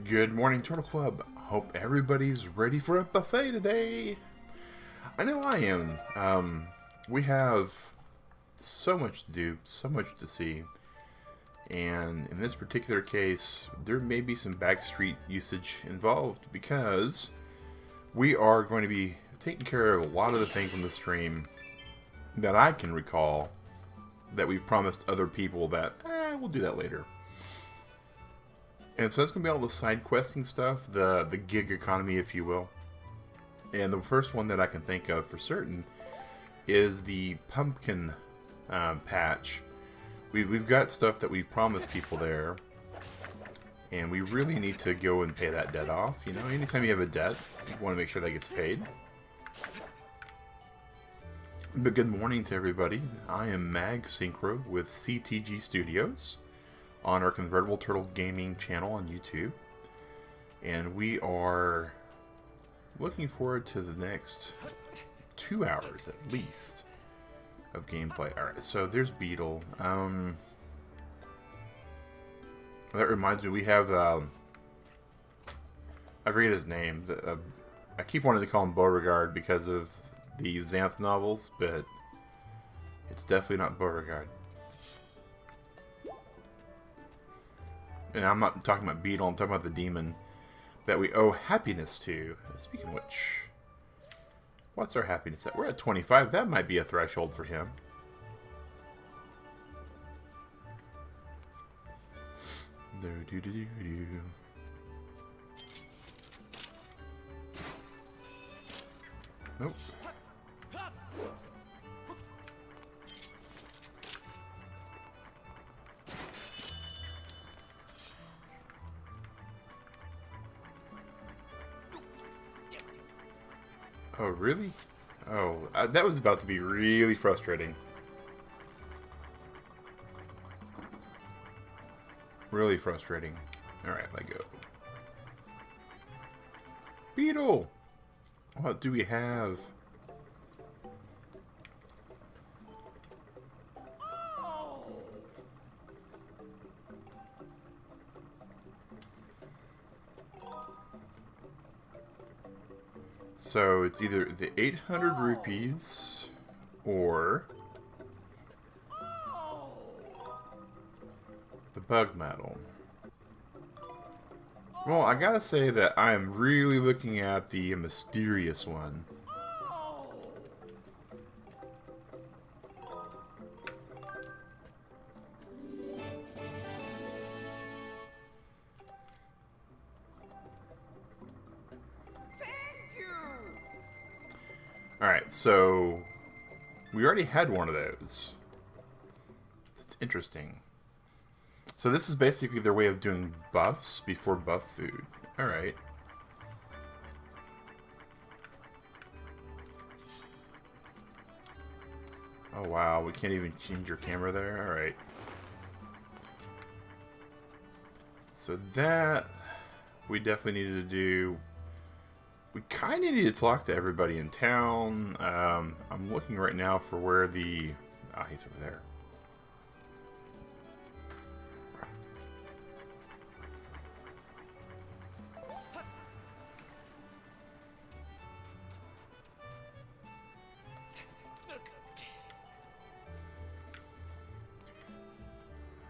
Good morning, Turtle Club. Hope everybody's ready for a buffet today. I know I am. We have so much to do, so much to see. And in this particular case, there may be some backstreet usage involved because we are going to be taking care of a lot of the things on the stream that I can recall that we've promised other people that, we'll do that later. And so that's going to be all the side questing stuff, the gig economy, if you will. And the first one that I can think of for certain is the pumpkin patch. We've got stuff that we've promised people there, and we really need to go and pay that debt off. You know, anytime you have a debt, you want to make sure that gets paid. But good morning to everybody. I am Mag Synchro with CTG Studios on our Convertible Turtle Gaming channel on YouTube. And we are looking forward to the next 2 hours at least of gameplay. Alright, so there's Beetle. That reminds me, we have, I forget his name. I keep wanting to call him Beauregard because of the Xanth novels, but it's definitely not Beauregard. And I'm not talking about Beetle, I'm talking about the demon that we owe happiness to. Speaking of which, what's our happiness at? We're at 25. That might be a threshold for him. Nope. Oh, really? Oh, that was about to be really frustrating. Really frustrating. Alright, let go. Beetle! What do we have? So it's either the 800 rupees or the bug medal. Well, I gotta say that I am really looking at the mysterious one. Alright, so we already had one of those. It's interesting. So this is basically their way of doing buffs before buff food. Alright. Oh wow, we can't even change your camera there? Alright. So that we definitely needed to do. We kind of need to talk to everybody in town. I'm looking right now for where the... Ah, he's over there.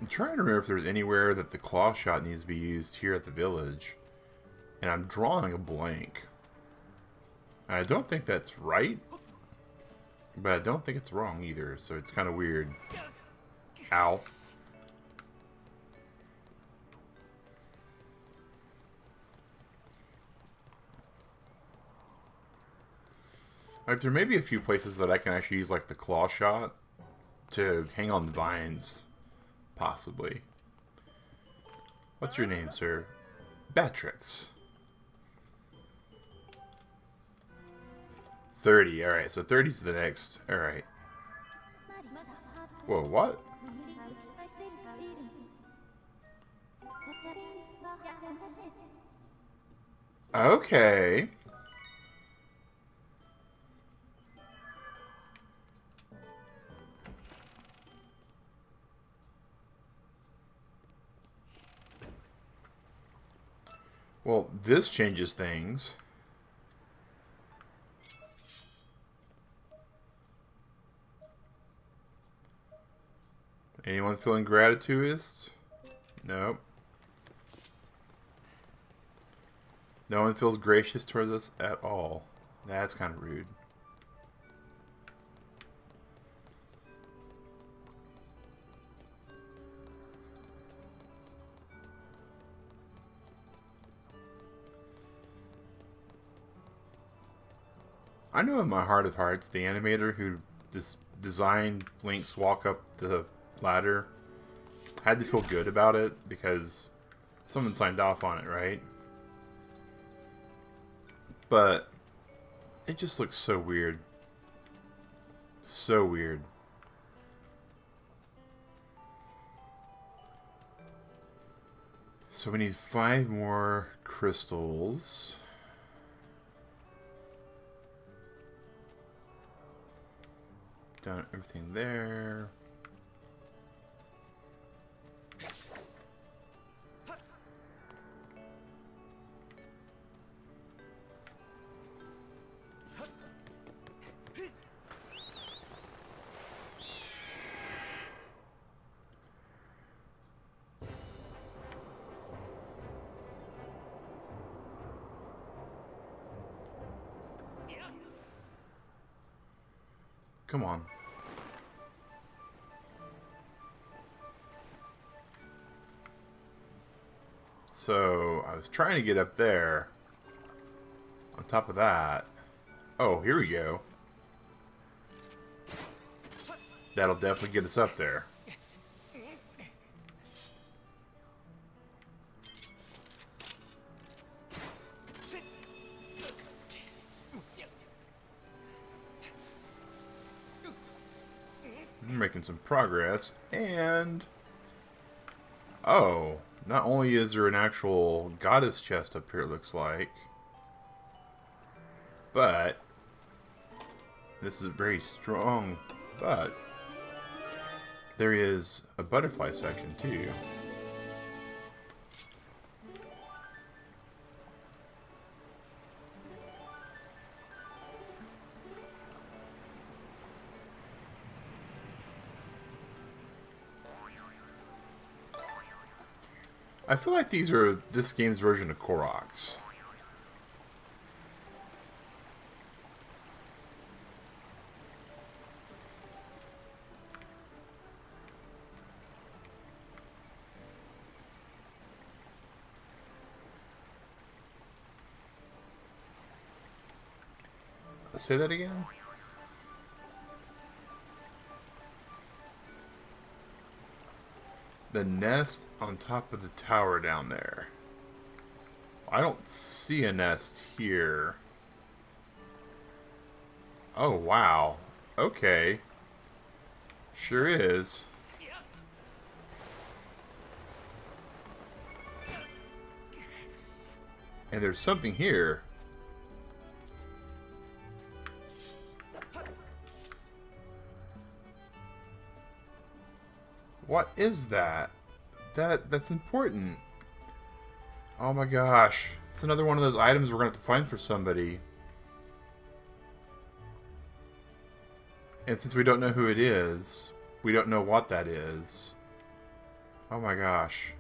I'm trying to remember if there's anywhere that the claw shot needs to be used here at the village. And I'm drawing a blank. I don't think that's right, but I don't think it's wrong either, so it's kind of weird. Ow. Like, there may be a few places that I can actually use, like, the claw shot to hang on the vines, possibly. What's your name, sir? Batrix. 30, alright, so 30's the next. Alright. Whoa, what? Okay. Well, this changes things. Anyone feeling gratuitous? Nope. No one feels gracious towards us at all. That's kind of rude. I know in my heart of hearts, the animator who designed Link's walk up the ladder had to feel good about it because someone signed off on it, right? But it just looks so weird. So weird. So we need 5 more crystals. Done everything there. Come on. So, I was trying to get up there. On top of that. Oh, here we go. That'll definitely get us up there. We're making some progress, and... oh, not only is there an actual goddess chest up here, it looks like, but this is very strong, but there is a butterfly section too. I feel like these are this game's version of Koroks. Say that again? The nest on top of the tower down there. I don't see a nest here. Oh, wow. Okay. Sure is. And there's something here. What is that? That's important. Oh my gosh. It's another one of those items we're going to have to find for somebody. And since we don't know who it is, we don't know what that is. Oh my gosh.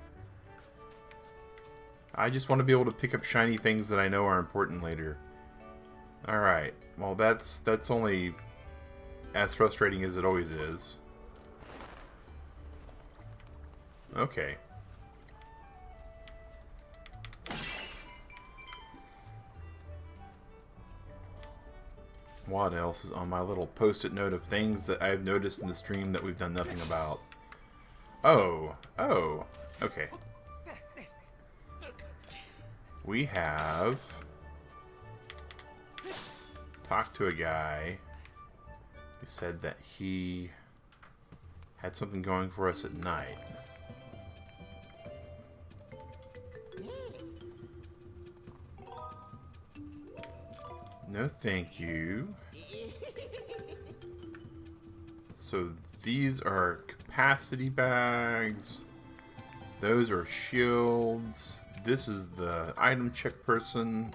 I just want to be able to pick up shiny things that I know are important later. Alright. Well, that's only as frustrating as it always is. Okay. What else is on my little post-it note of things that I've noticed in the stream that we've done nothing about? Oh. Oh. Okay. We have talked to a guy who said that he had something going for us at night. No, thank you. So these are capacity bags. Those are shields. this is the item check person.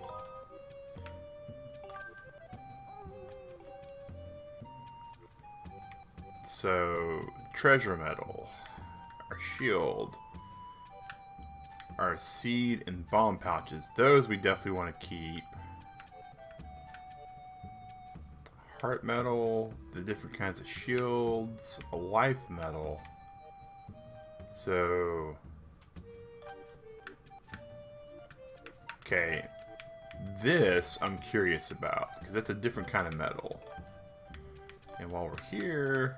So, treasure medal, our shield, our seed and bomb pouches. Those we definitely want to keep. Heart medal, the different kinds of shields, a life medal. So, okay, this I'm curious about because that's a different kind of medal. And while we're here,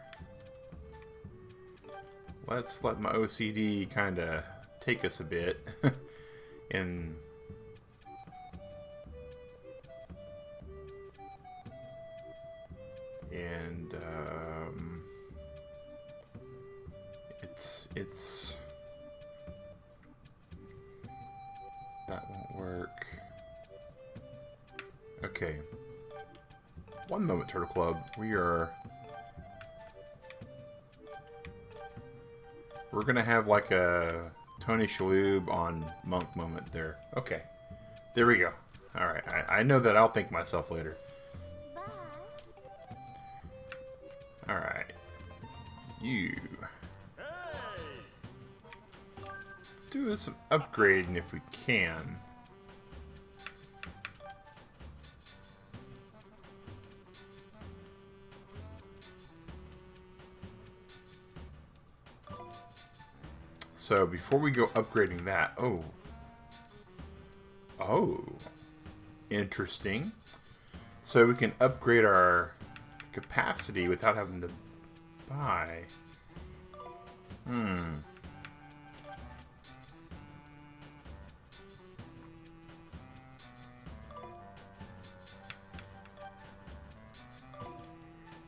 let's let my OCD kind of take us a bit and it's that won't work. Okay, one moment, Turtle Club. We're gonna have like a Tony Shalhoub on Monk moment there. Okay, there we go. All right, I know that. I'll thank myself later. All right, you. Let's do some upgrading if we can. So before we go upgrading that, oh, interesting. So we can upgrade our capacity without having to buy.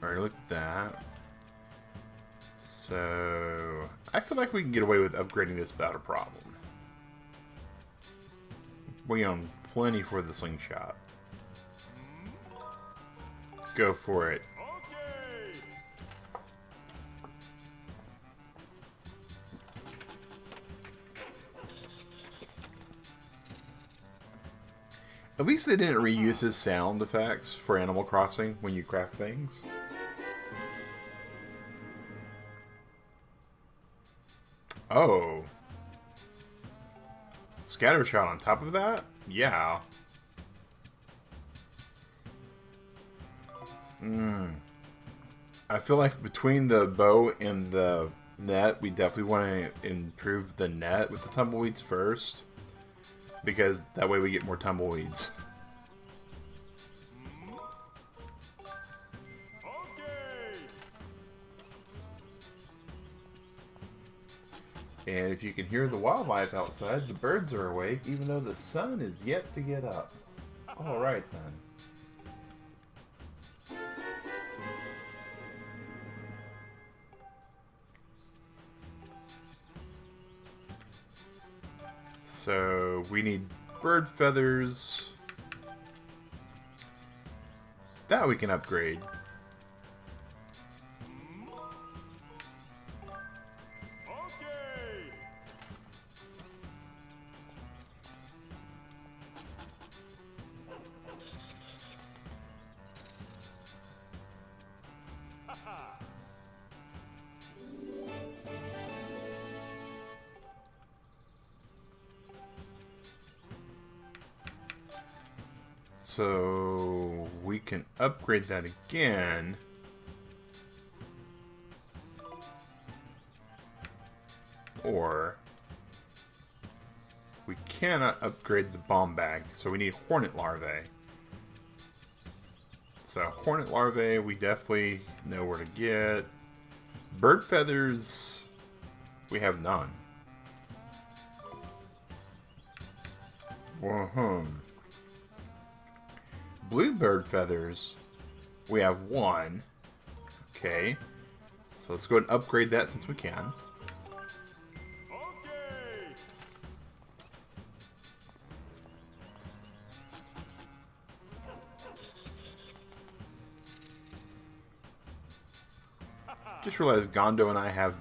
Alright, look at that. So I feel like we can get away with upgrading this without a problem. We own plenty for the slingshot. Go for it. At least they didn't reuse his sound effects for Animal Crossing when you craft things. Oh. Scatter shot on top of that? Yeah. I feel like between the bow and the net, we definitely want to improve the net with the tumbleweeds first. Because that way we get more tumbleweeds. And if you can hear the wildlife outside, the birds are awake, even though the sun is yet to get up. Alright then. So, we need bird feathers. That we can upgrade. So we can upgrade that again. Or we cannot upgrade the bomb bag, so we need hornet larvae. So hornet larvae we definitely know where to get. Bird feathers we have none. Bluebird feathers, we have one. Okay, so let's go ahead and upgrade that since we can. Just realized Gondo and I have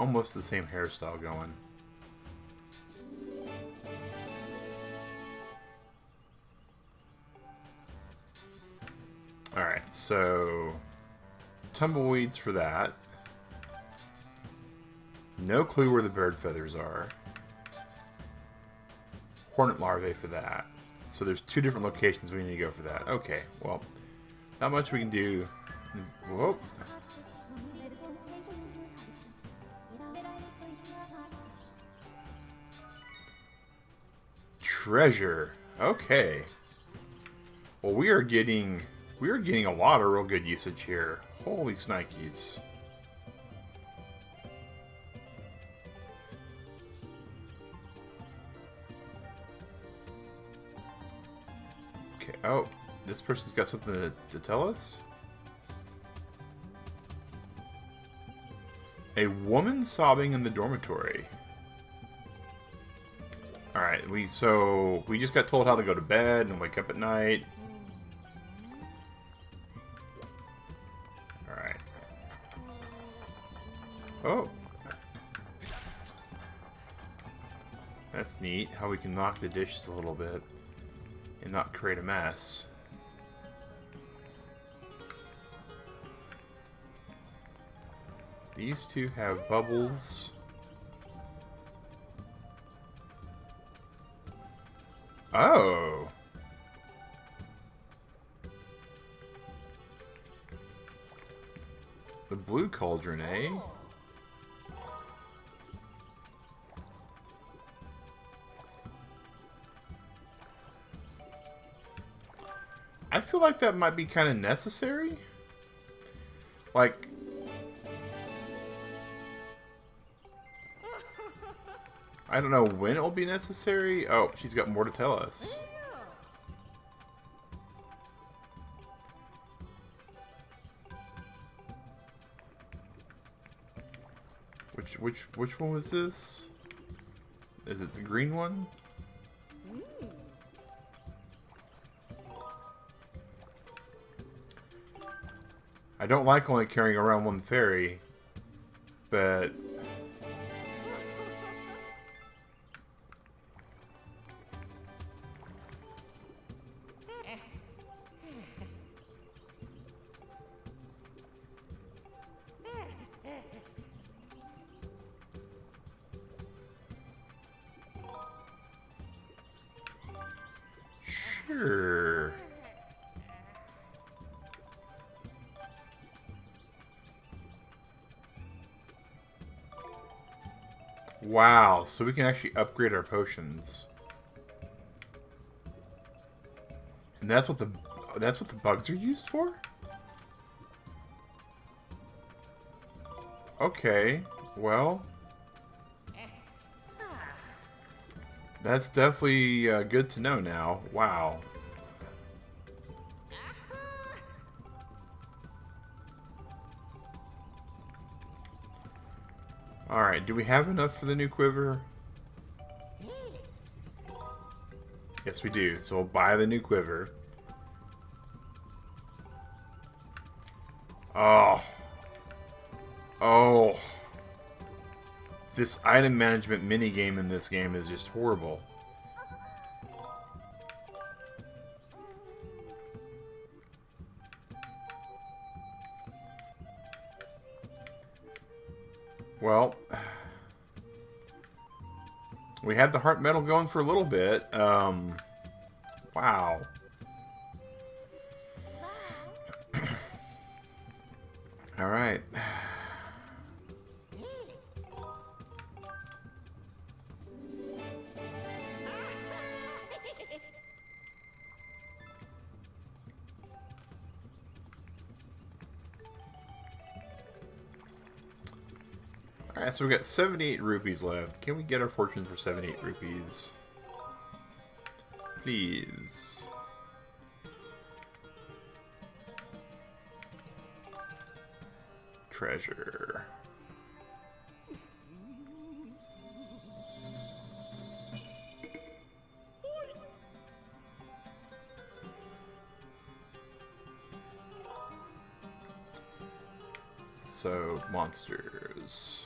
almost the same hairstyle going. Alright, so tumbleweeds for that. No clue where the bird feathers are. Hornet larvae for that. So there's 2 different locations we need to go for that. Okay, well, not much we can do. Whoa. Treasure. Okay. Well, we are getting a lot of real good usage here. Holy snikes. Okay. Oh, this person's got something to tell us. A woman sobbing in the dormitory. Alright, we just got told how to go to bed and wake up at night. Alright. Oh. That's neat, how we can knock the dishes a little bit and not create a mess. These 2 have bubbles. Oh. The blue cauldron, eh? I feel like that might be kind of necessary. Like, I don't know when it'll be necessary. Oh, she's got more to tell us. Which one was this? Is it the green one? I don't like only carrying around one fairy, but sure. Wow, so we can actually upgrade our potions. And that's what the bugs are used for? Okay, well, that's definitely good to know now. Wow. Alright, do we have enough for the new quiver? Yes, we do. So we'll buy the new quiver. Oh. Oh. This item management minigame in this game is just horrible. Well, we had the heart metal going for a little bit. Wow. All right. Alright, so we got 78 rupees left. Can we get our fortune for 78 rupees? Please. Treasure. So, monsters.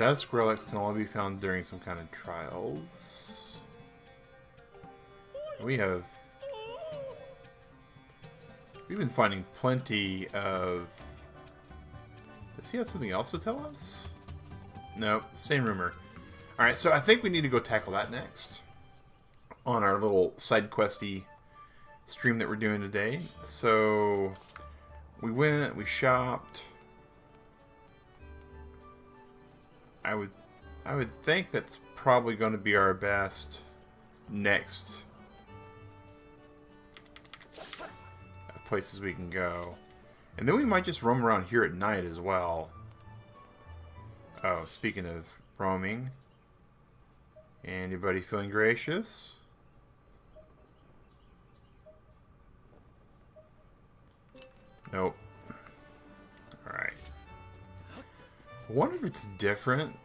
task relics can only be found during some kind of trials. We've been finding plenty of... Does he have something else to tell us? No, same rumor. Alright, so I think we need to go tackle that next. On our little side questy stream that we're doing today. So, we went, we shopped. I would think that's probably going to be our best next places we can go. And then we might just roam around here at night as well. Oh, speaking of roaming. Anybody feeling gracious? Nope. Alright. I wonder if it's different.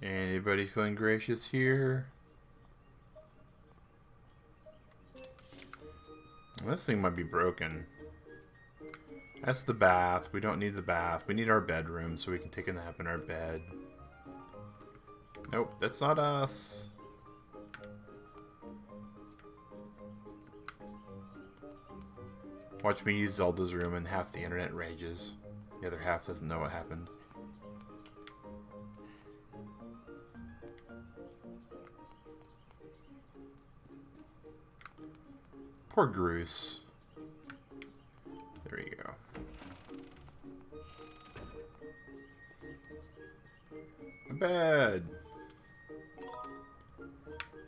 Anybody feeling gracious here? This thing might be broken. That's the bath. We don't need the bath. We need our bedroom so we can take a nap in our bed. Nope, that's not us. Watch me use Zelda's room and half the internet rages. The other half doesn't know what happened. Poor Groose. There you go. A bed.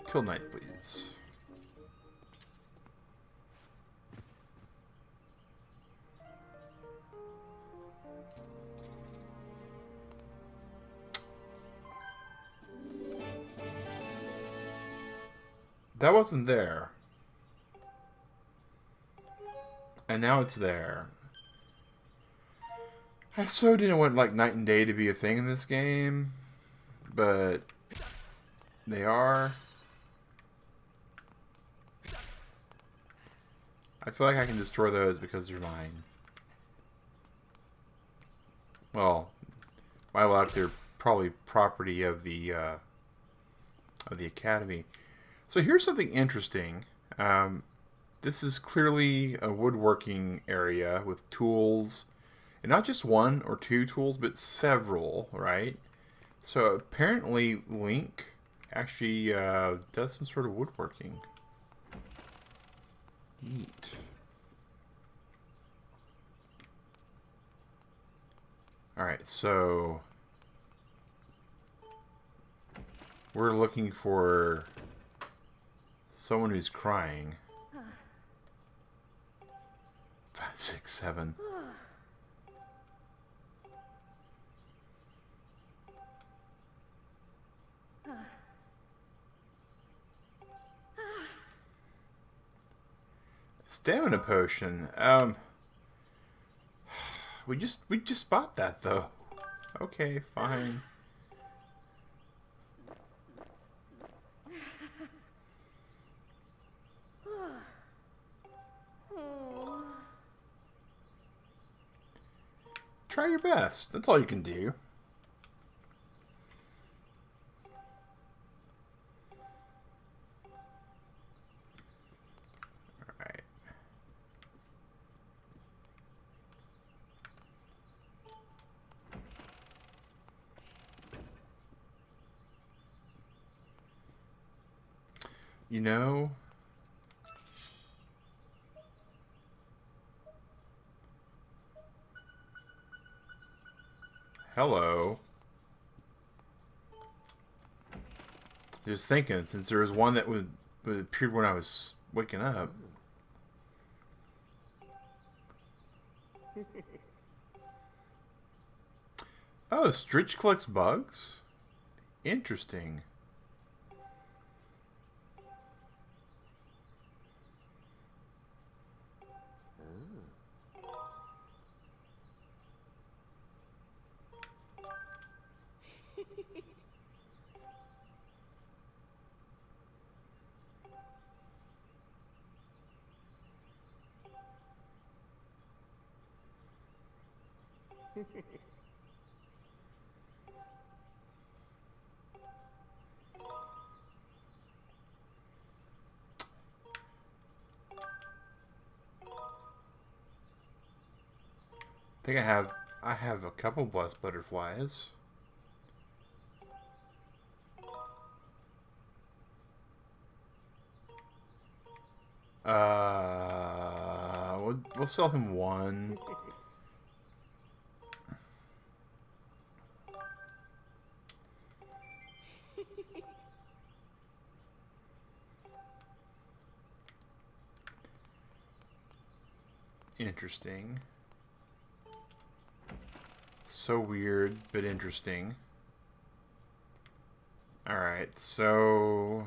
Till night, please. That wasn't there. And now it's there. I so didn't want like night and day to be a thing in this game, but they are. I feel like I can destroy those because they're mine. Well, while out there, probably property of the academy. So here's something interesting. This is clearly a woodworking area with tools. And not just one or two tools, but several, right? So apparently Link actually does some sort of woodworking. Neat. Alright, so we're looking for someone who's crying. 5, 6, 7. Stamina potion. We just bought that though. Okay, fine. Try your best. That's all you can do. Alright. You know... Hello. Just thinking, since there was one that would appeared when I was waking up. Oh, Stritch collects bugs? Interesting. I think I have a couple blessed butterflies. We'll sell him one. Interesting. So weird, but interesting. Alright, so...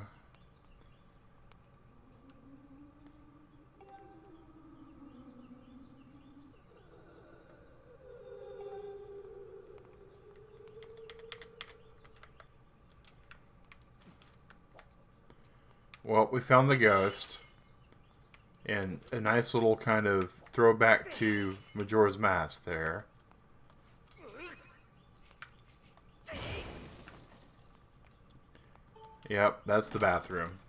Well, we found the ghost. And a nice little kind of throwback to Majora's Mask there. Yep, that's the bathroom.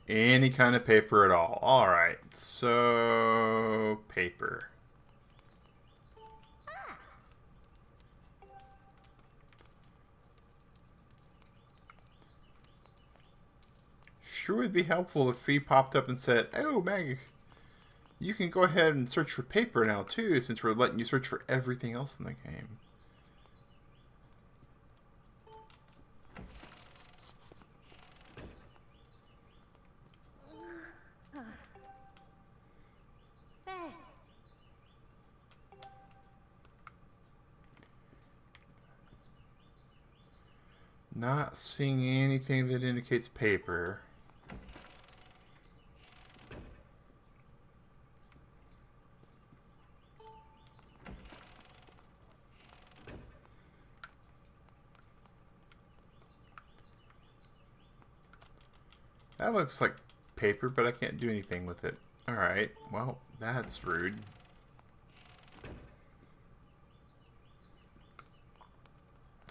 Any kind of paper at all. Alright, so... paper. Sure would be helpful if he popped up and said, "Oh, Mag, you can go ahead and search for paper now, too, since we're letting you search for everything else in the game." Not seeing anything that indicates paper. That looks like paper, but I can't do anything with it. Alright, well, that's rude.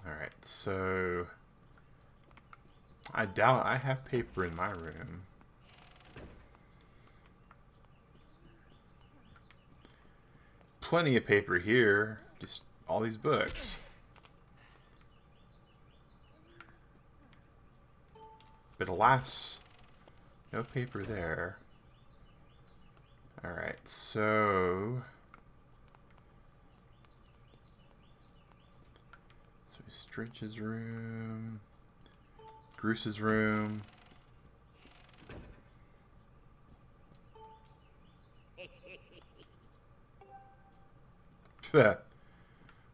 Alright, so... I doubt I have paper in my room. Plenty of paper here. Just all these books. But alas... no paper there. Alright, so... Stritch's room... Bruce's room...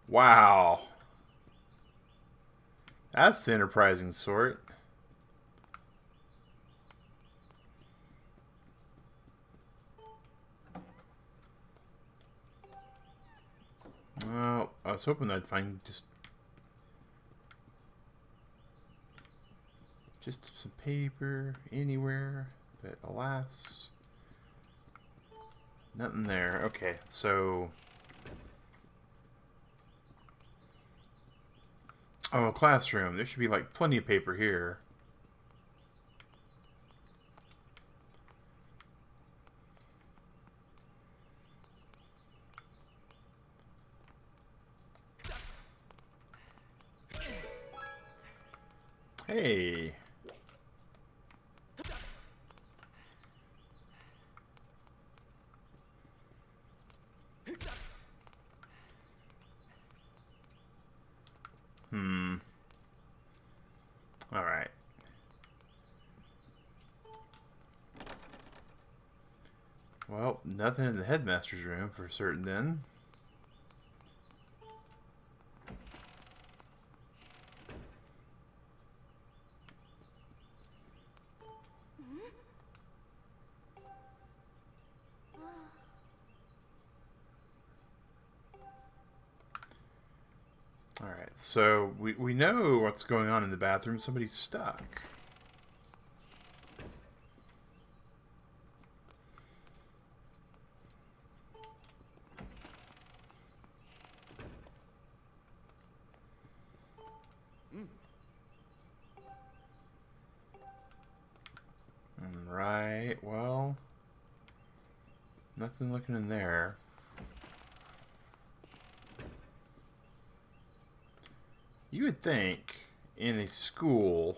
Wow! That's the enterprising sort. Well, I was hoping I'd find just some paper anywhere, but alas, nothing there. Okay, so oh, classroom. There should be like plenty of paper here. Hey. Alright. Well, nothing in the headmaster's room for certain then. Alright, so we know what's going on in the bathroom. Somebody's stuck. Right, well, nothing looking in there. You would think in a school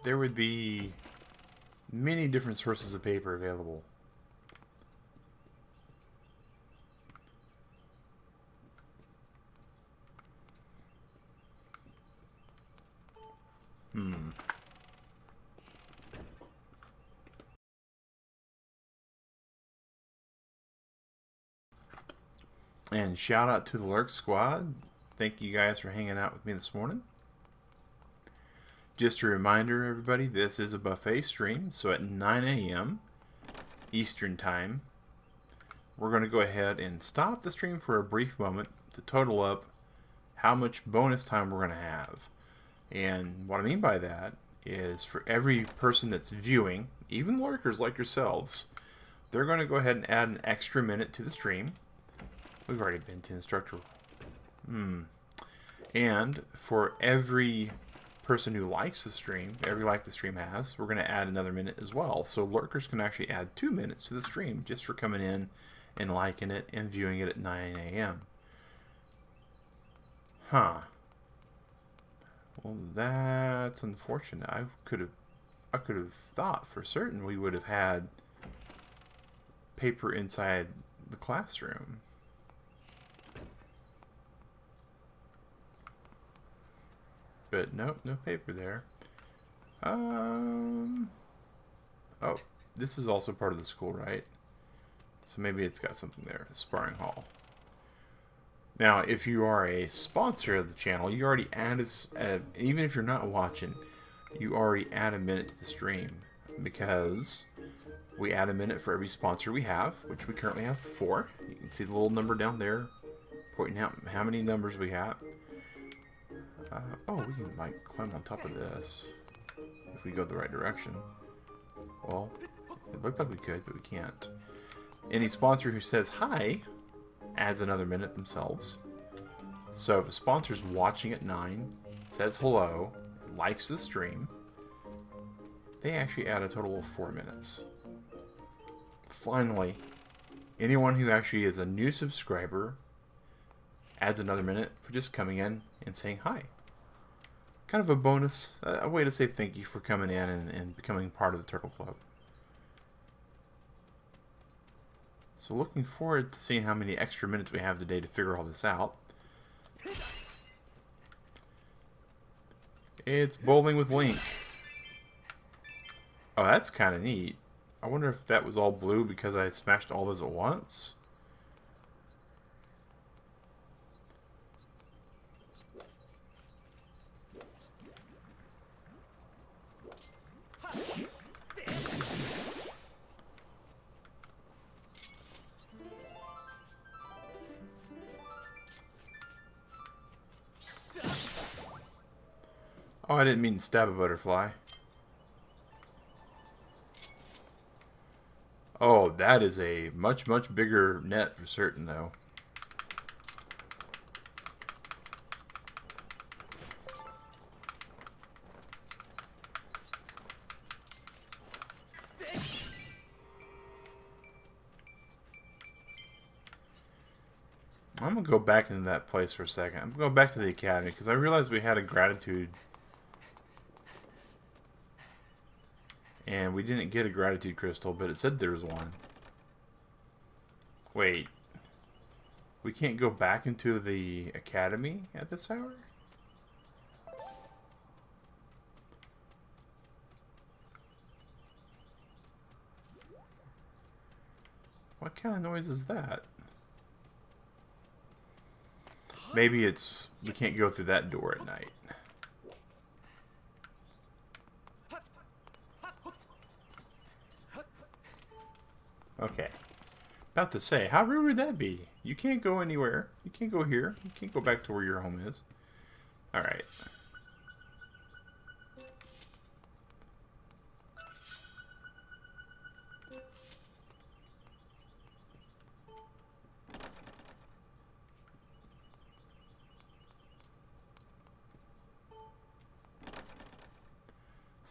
there would be many different sources of paper available. And shout out to the Lurk Squad. Thank you guys for hanging out with me this morning. Just a reminder, everybody, this is a buffet stream, so at 9 a.m. Eastern Time, we're going to go ahead and stop the stream for a brief moment to total up how much bonus time we're going to have. And what I mean by that is for every person that's viewing, even lurkers like yourselves, they're going to go ahead and add an extra minute to the stream. We've already been to instructor. And for every person who likes the stream, every like the stream has, we're going to add another minute as well. So lurkers can actually add 2 minutes to the stream just for coming in and liking it and viewing it at 9 a.m. Huh. Well, that's unfortunate. I could have thought for certain we would have had paper inside the classroom. But nope, no paper there. Oh, this is also part of the school, right? So maybe it's got something there. Sparring hall. Now, if you are a sponsor of the channel, you already add even if you're not watching, you already add a minute to the stream because we add a minute for every sponsor we have, which we currently have 4. You can see the little number down there pointing out how many numbers we have. Oh, we can like climb on top of this if we go the right direction. Well, it looked like we could, but we can't. Any sponsor who says hi adds another minute themselves. So if a sponsor's watching at 9, says hello, likes the stream, they actually add a total of 4 minutes. Finally, anyone who actually is a new subscriber adds another minute for just coming in and saying hi. Kind of a bonus, a way to say thank you for coming in and becoming part of the Turtle Club. So looking forward to seeing how many extra minutes we have today to figure all this out. It's bowling with Link. Oh, that's kind of neat. I wonder if that was all blue because I smashed all those at once. Oh, I didn't mean to stab a butterfly. Oh, that is a much, much bigger net for certain, though. I'm going to go back into that place for a second. I'm going to go back to the academy because I realized we had a gratitude. And we didn't get a gratitude crystal, but it said there was one. Wait. We can't go back into the academy at this hour? What kind of noise is that? Maybe it's... we can't go through that door at night. Okay. About to say, how rude would that be? You can't go anywhere. You can't go here. You can't go back to where your home is. Alright.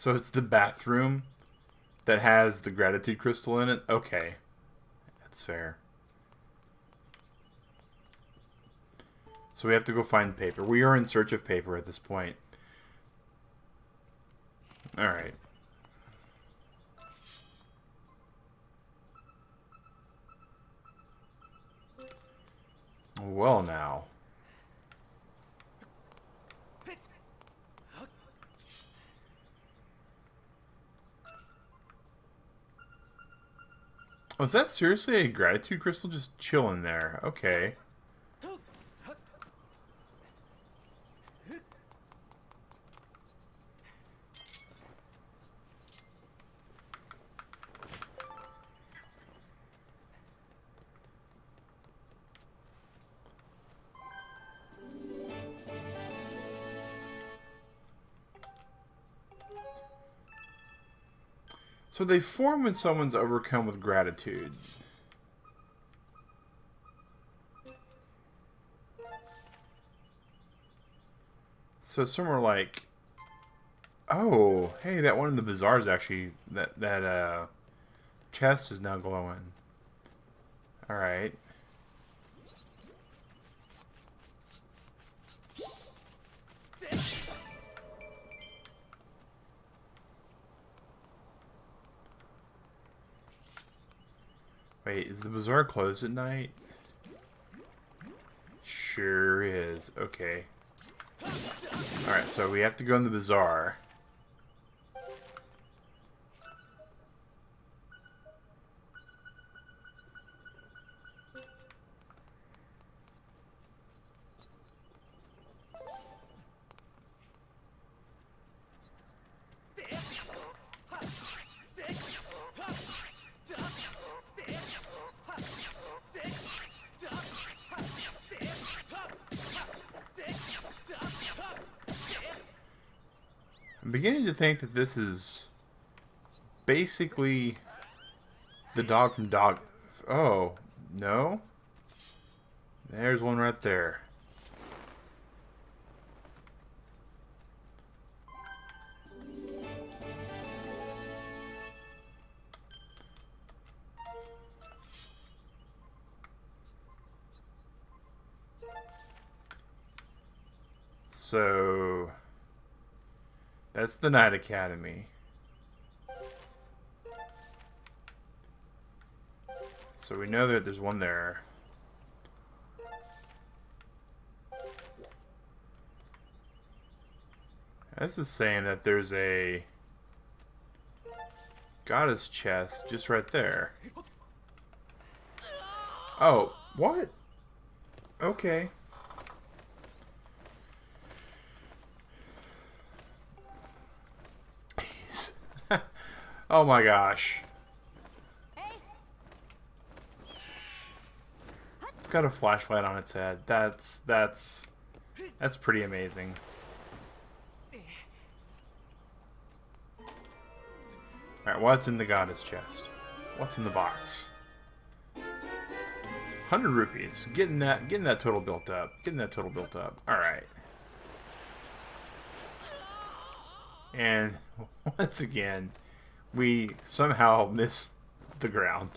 So it's the bathroom that has the gratitude crystal in it? Okay. That's fair. So we have to go find paper. We are in search of paper at this point. Alright. Well now. Oh, is that seriously a gratitude crystal just chilling there? Okay. So they form when someone's overcome with gratitude. So somewhere like, oh, hey, that one in the bazaar is actually that chest is now glowing. All right. Wait, is the bazaar closed at night? Sure is. Okay. Alright, so we have to go in the bazaar. I'm beginning to think that this is basically the dog from Dog... Oh, no? There's one right there. So... that's the Night Academy. So we know that there's one there. This is saying that there's a goddess chest just right there. Oh, what? Okay. Oh my gosh. It's got a flashlight on its head. That's pretty amazing. Alright, what's in the goddess chest? What's in the box? 100 rupees. Getting that total built up. Alright. And once again, we somehow missed the ground.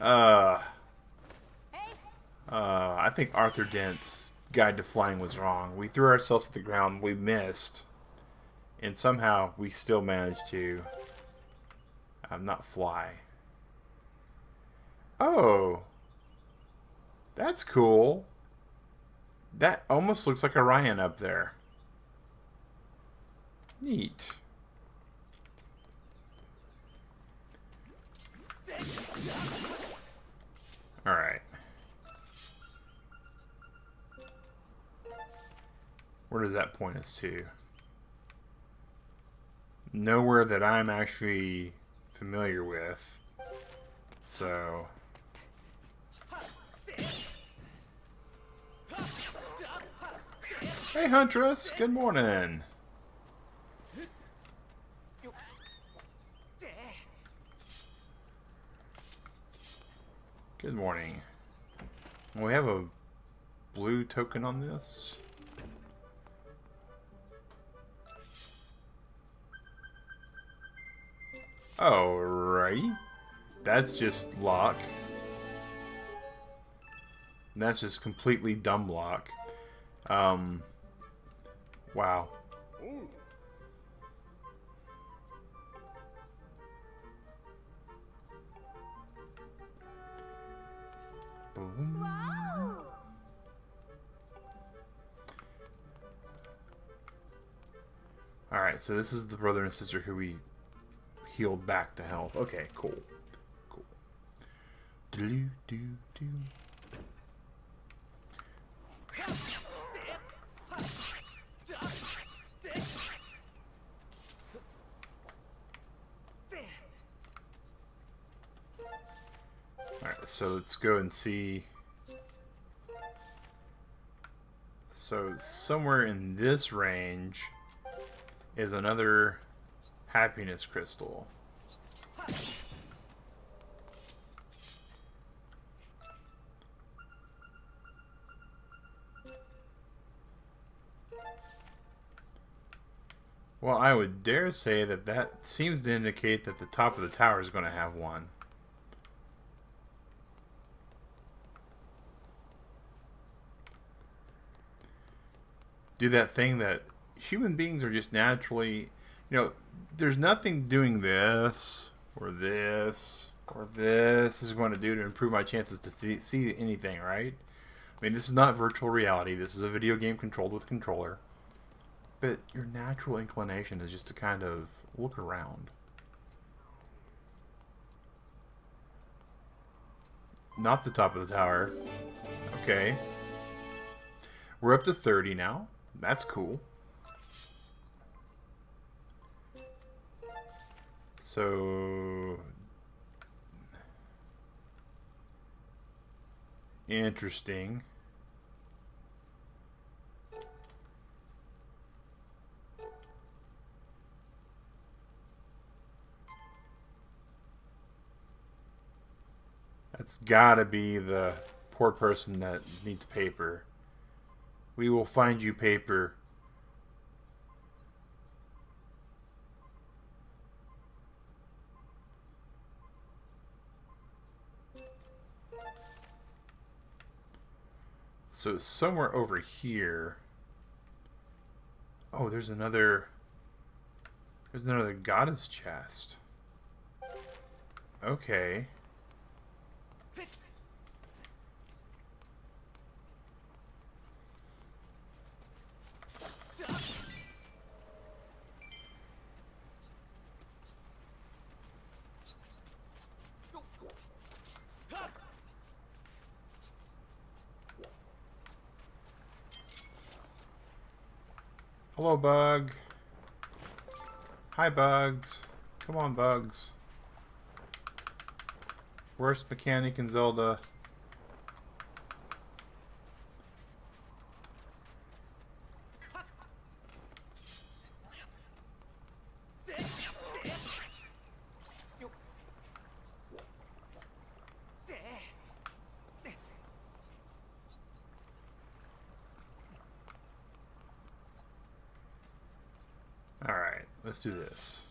I think Arthur Dent's guide to flying was wrong. We threw ourselves to the ground, we missed, and somehow we still managed to not fly. Oh, that's cool. That almost looks like Orion up there. Neat. Alright. Where does that point us to? Nowhere that I'm actually familiar with. So... hey, Huntress! Good morning! Good morning. We have a blue token on this. Alrighty. That's just lock. That's just completely dumb lock. Wow. Boom. Wow. Alright, so this is the brother and sister who we healed back to health. Okay, cool. Cool. Do-do-do-do. Alright, so let's go and see. So somewhere in this range is another happiness crystal. Well, I would dare say that that seems to indicate that the top of the tower is going to have one. Do that thing that human beings are just naturally, you know, there's nothing doing this or this or this is going to do to improve my chances to see anything, right? I mean, this is not virtual reality. This is a video game controlled with a controller. But your natural inclination is just to kind of look around. Not the top of the tower. Okay. We're up to 30 now. That's cool. So... interesting. That's gotta be the poor person that needs paper. We will find you paper. So somewhere over here. Oh, there's another goddess chest. Okay. Hello, Bug. Hi, Bugs. Come on, Bugs. Worst mechanic in Zelda. Alright, let's do this.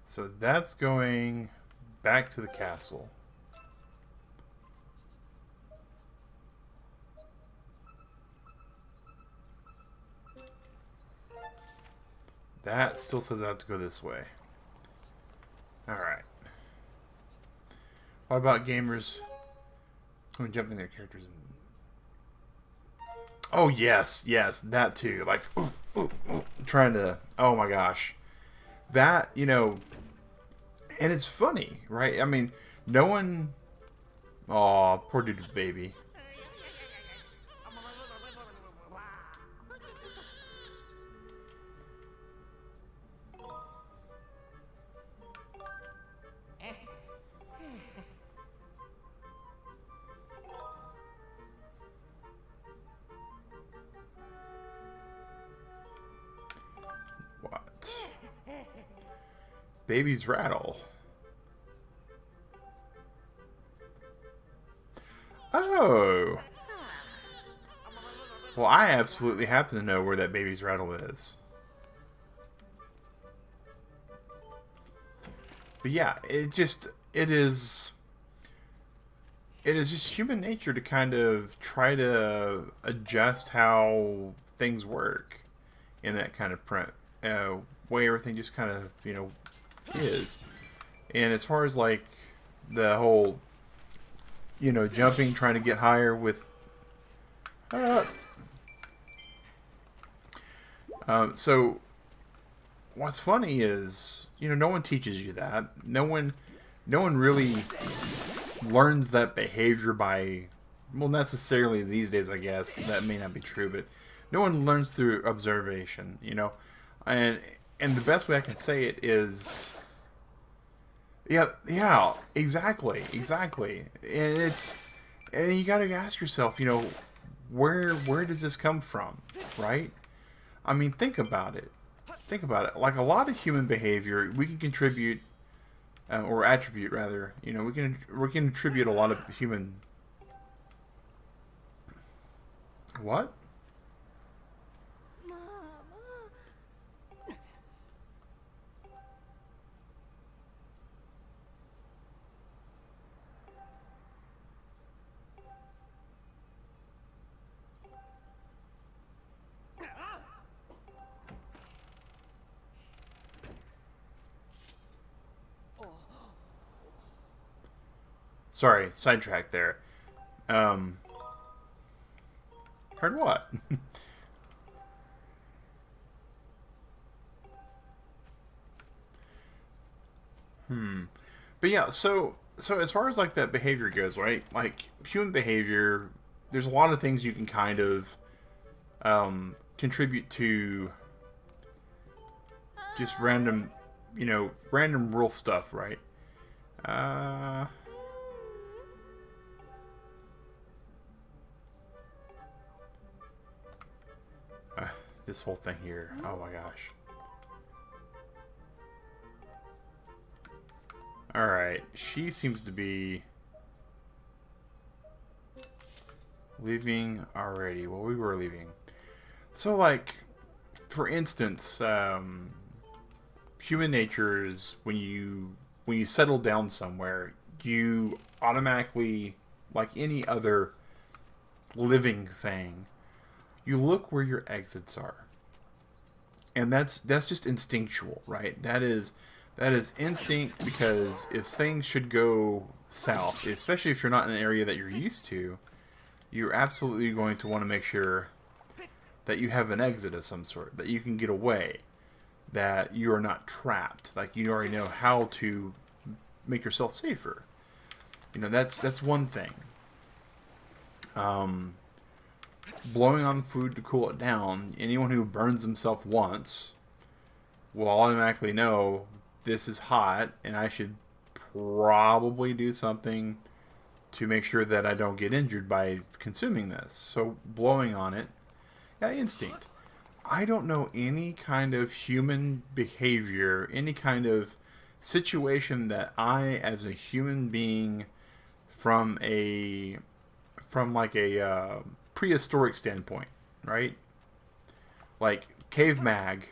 So that's going back to the castle. That still says I have to go this way. Alright. What about gamers? I'm jumping their characters. Oh, yes, yes, that too. Like, trying to, oh my gosh. That, you know, and it's funny, right? I mean, no one, aw, poor dude's baby. What? Babies rattle. Oh. Well, I absolutely happen to know where that baby's rattle is. But yeah, it is just human nature to kind of try to adjust how things work in that kind of way everything just kind of, is. And as far as like the whole, jumping, trying to get higher with, so what's funny is, no one teaches you that. No one really learns that behavior by, well, necessarily these days, I guess that may not be true, but no one learns through observation, and the best way I can say it is, yeah, exactly, and you got to ask yourself, where does this come from, right? I mean, think about it. Like a lot of human behavior, we can contribute, or attribute rather. We can attribute a lot of human. What? Sorry, sidetrack there. Heard what? But yeah, so as far as like that behavior goes, right? Like human behavior, there's a lot of things you can kind of contribute to just random rule stuff, right? Uh, this whole thing here. Oh my gosh. Alright, she seems to be leaving already. Well, we were leaving. So, like, for instance, human nature is when you settle down somewhere, you automatically, like any other living thing, you look where your exits are. And that's just instinctual, right? That is instinct, because if things should go south, especially if you're not in an area that you're used to, you're absolutely going to want to make sure that you have an exit of some sort, that you can get away, that you are not trapped. Like, you already know how to make yourself safer. That's one thing. Blowing on food to cool it down, anyone who burns himself once will automatically know this is hot and I should probably do something to make sure that I don't get injured by consuming this. So blowing on it, yeah, instinct. I don't know any kind of human behavior, any kind of situation that I, as a human being, from like a prehistoric standpoint, right? Like Cave Mag,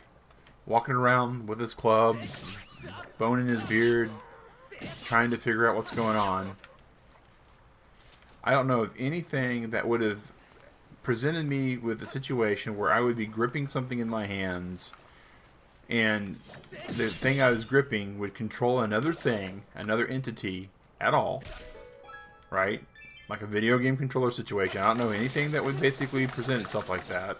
walking around with his club, boning his beard, trying to figure out what's going on. I don't know of anything that would have presented me with a situation where I would be gripping something in my hands, and the thing I was gripping would control another thing, another entity at all, right? Like a video game controller situation. I don't know anything that would basically present itself like that.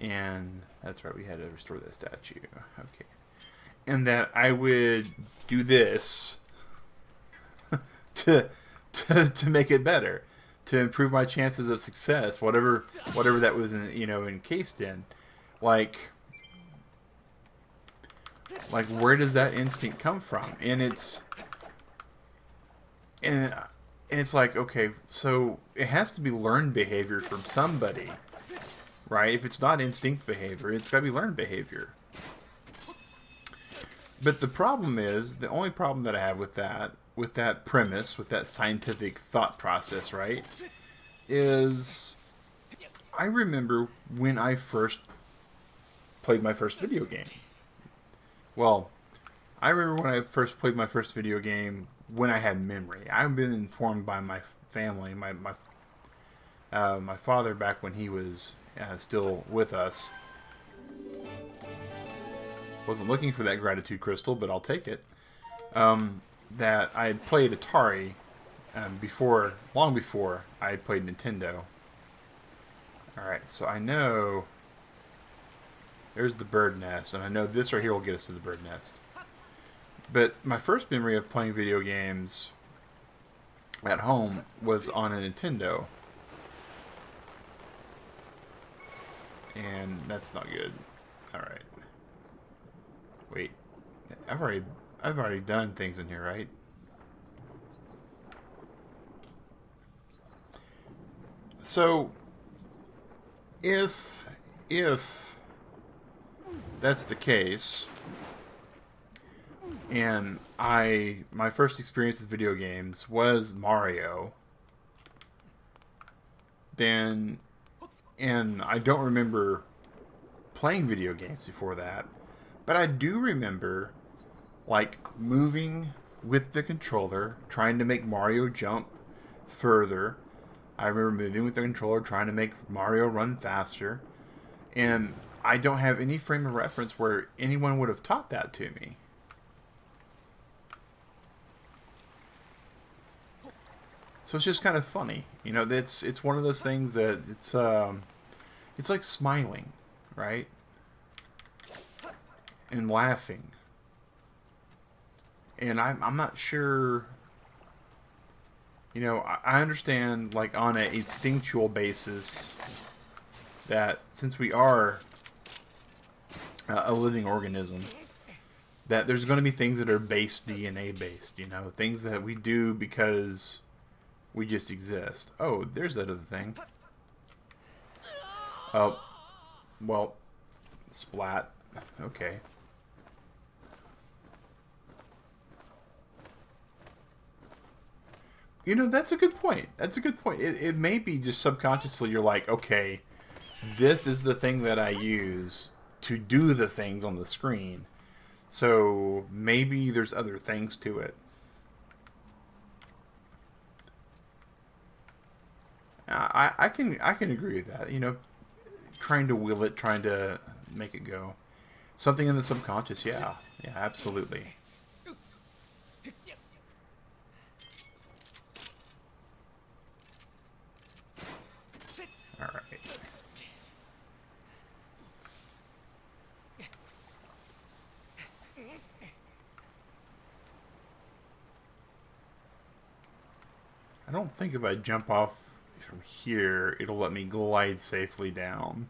And that's right, we had to restore that statue. Okay. And that I would do this to make it better, to improve my chances of success, whatever that was encased in. Like where does that instinct come from? And it's like, okay, so it has to be learned behavior from somebody, right? If it's not instinct behavior, it's got to be learned behavior. But the problem is, the only problem that I have with that premise, with that scientific thought process, right, is I remember when I first played my first video game. Well, I remember when I first played my first video game when I had memory. I've been informed by my family, my father back when he was still with us. Wasn't looking for that gratitude crystal, but I'll take it. That I had played Atari long before I had played Nintendo. Alright, so I know there's the bird nest, and I know this right here will get us to the bird nest. But my first memory of playing video games at home was on a Nintendo. And that's not good. Alright. Wait. I've already done things in here, right? So if that's the case, and my first experience with video games was Mario, then, and I don't remember playing video games before that, but I do remember like moving with the controller, trying to make Mario jump further. I remember moving with the controller, trying to make Mario run faster. And I don't have any frame of reference where anyone would have taught that to me. So it's just kind of funny. You know, it's one of those things that it's like smiling, right? And laughing. And I'm not sure. You know, I understand, like, on an instinctual basis, that since we are a living organism, that there's going to be things that are base DNA based, you know, things that we do because we just exist. Oh, there's that other thing. Oh, well, splat. Okay. You know, that's a good point. That's a good point. It may be just subconsciously you're like, okay, this is the thing that I use to do the things on the screen. So maybe there's other things to it. I can agree with that. You know, trying to will it, trying to make it go. Something in the subconscious, yeah. Yeah, absolutely. Alright. I don't think if I jump off from here, it'll let me glide safely down.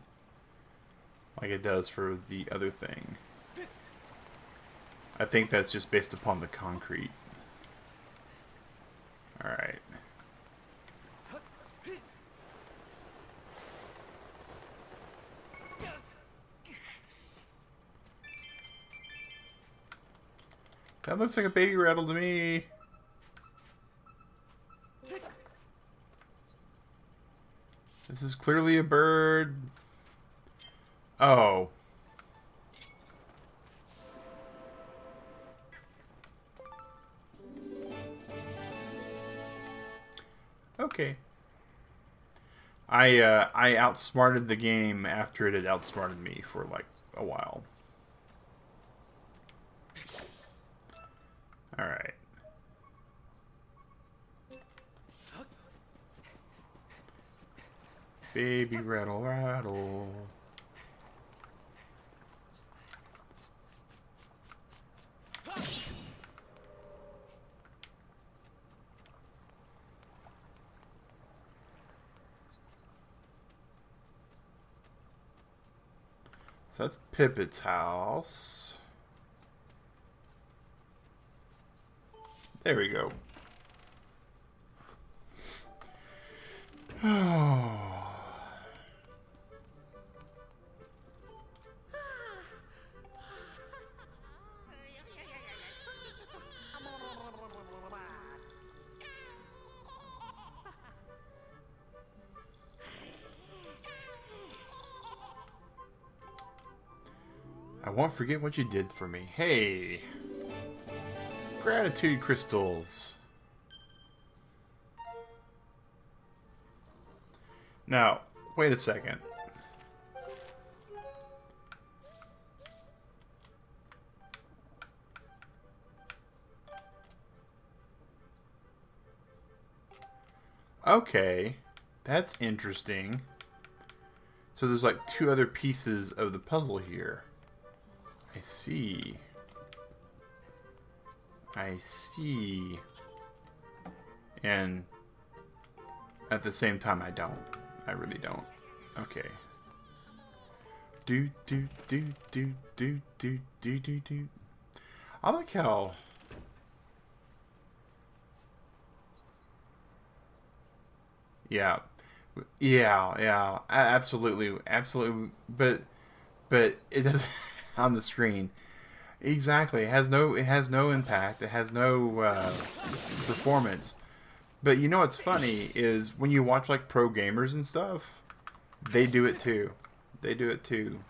Like it does for the other thing. I think that's just based upon the concrete. Alright. That looks like a baby rattle to me. This is clearly a bird. Oh. Okay. I outsmarted the game after it had outsmarted me for like a while. Alright. Baby rattle rattle. So that's Pippet's house. There we go. Oh. won't forget what you did for me. Hey! Gratitude crystals. Now, wait a second. Okay, that's interesting. So there's like 2 other pieces of the puzzle here. I see. I see. And at the same time, I don't. I really don't. Okay. Do do do do do do do do do. I like how. Yeah, yeah, absolutely, absolutely. But it doesn't on the screen. Exactly, it has no impact. It has no performance. But you know what's funny is when you watch like pro gamers and stuff, they do it too. They do it too.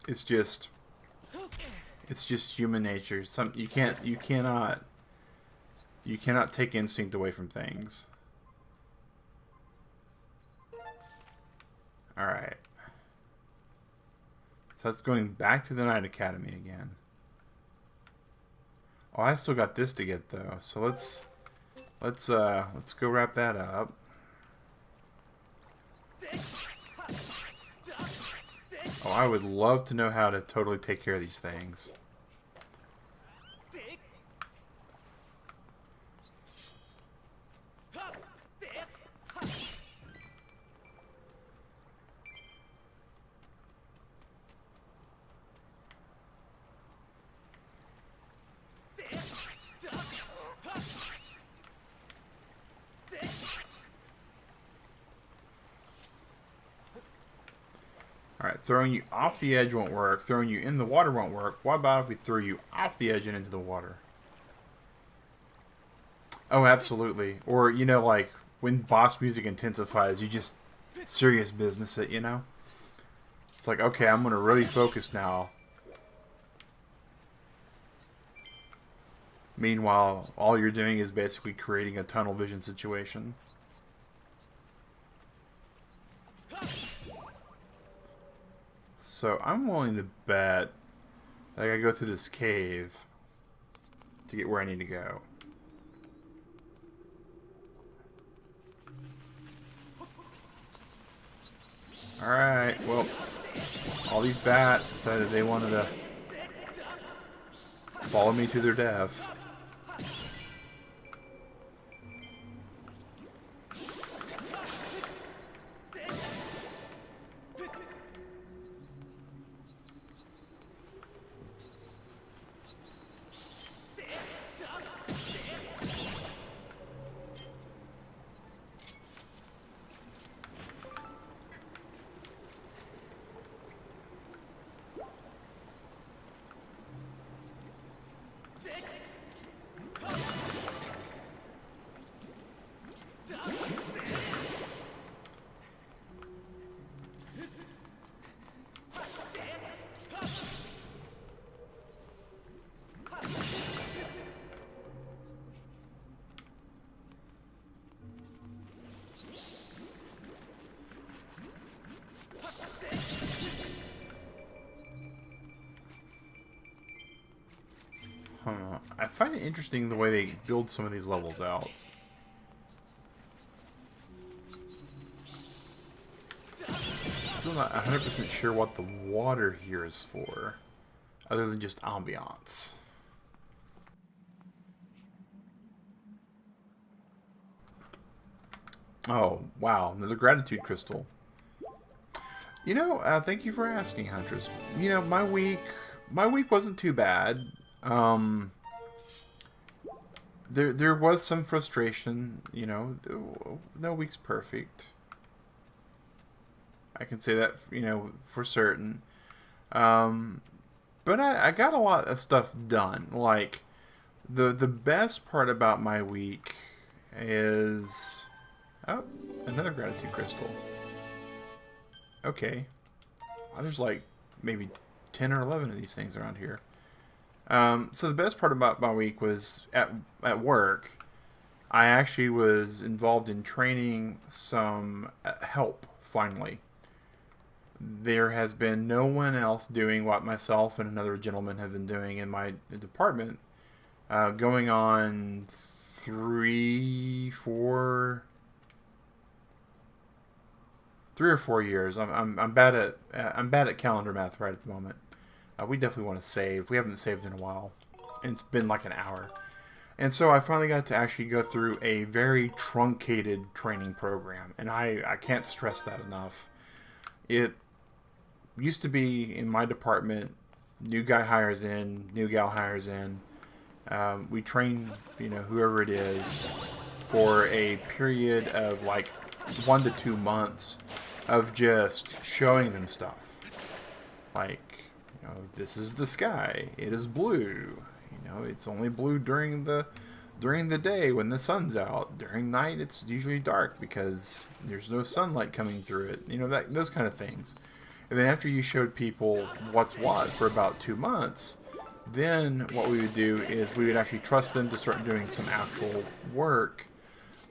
It's just human nature. You cannot take instinct away from things. Alright. So that's going back to the Night Academy again. Oh, I still got this to get though. So let's go wrap that up. Oh, I would love to know how to totally take care of these things. Alright, throwing you off the edge won't work. Throwing you in the water won't work. What about if we throw you off the edge and into the water? Oh, absolutely. Or, you know, like, when boss music intensifies, you just serious business it, you know? It's like, okay, I'm going to really focus now. Meanwhile, all you're doing is basically creating a tunnel vision situation. So I'm willing to bet that I gotta go through this cave to get where I need to go. Alright, well, all these bats decided they wanted to follow me to their death. I find it interesting the way they build some of these levels out. Still not 100% sure what the water here is for, other than just ambiance. Oh, wow, another gratitude crystal. You know, thank you for asking, Huntress. You know, my week wasn't too bad. There was some frustration, you know. No week's perfect. I can say that, you know, for certain. But I got a lot of stuff done. Like, the best part about my week is... Oh, another gratitude crystal. Okay. There's like maybe 10 or 11 of these things around here. So the best part about my week was at work. I actually was involved in training some help, finally. There has been no one else doing what myself and another gentleman have been doing in my department. Going on 3 or 4 years. I'm bad at calendar math right at the moment. We definitely want to save. We haven't saved in a while. And it's been like an hour. And so I finally got to actually go through a very truncated training program. And I can't stress that enough. It used to be in my department, new guy hires in, new gal hires in. We train, whoever it is for a period of like 1 to 2 months of just showing them stuff. Like, this is the sky. It is blue. It's only blue during the day when the sun's out. During night, it's usually dark because there's no sunlight coming through it. Those kind of things. And then after you showed people what's what for about 2 months, then what we would do is we would actually trust them to start doing some actual work.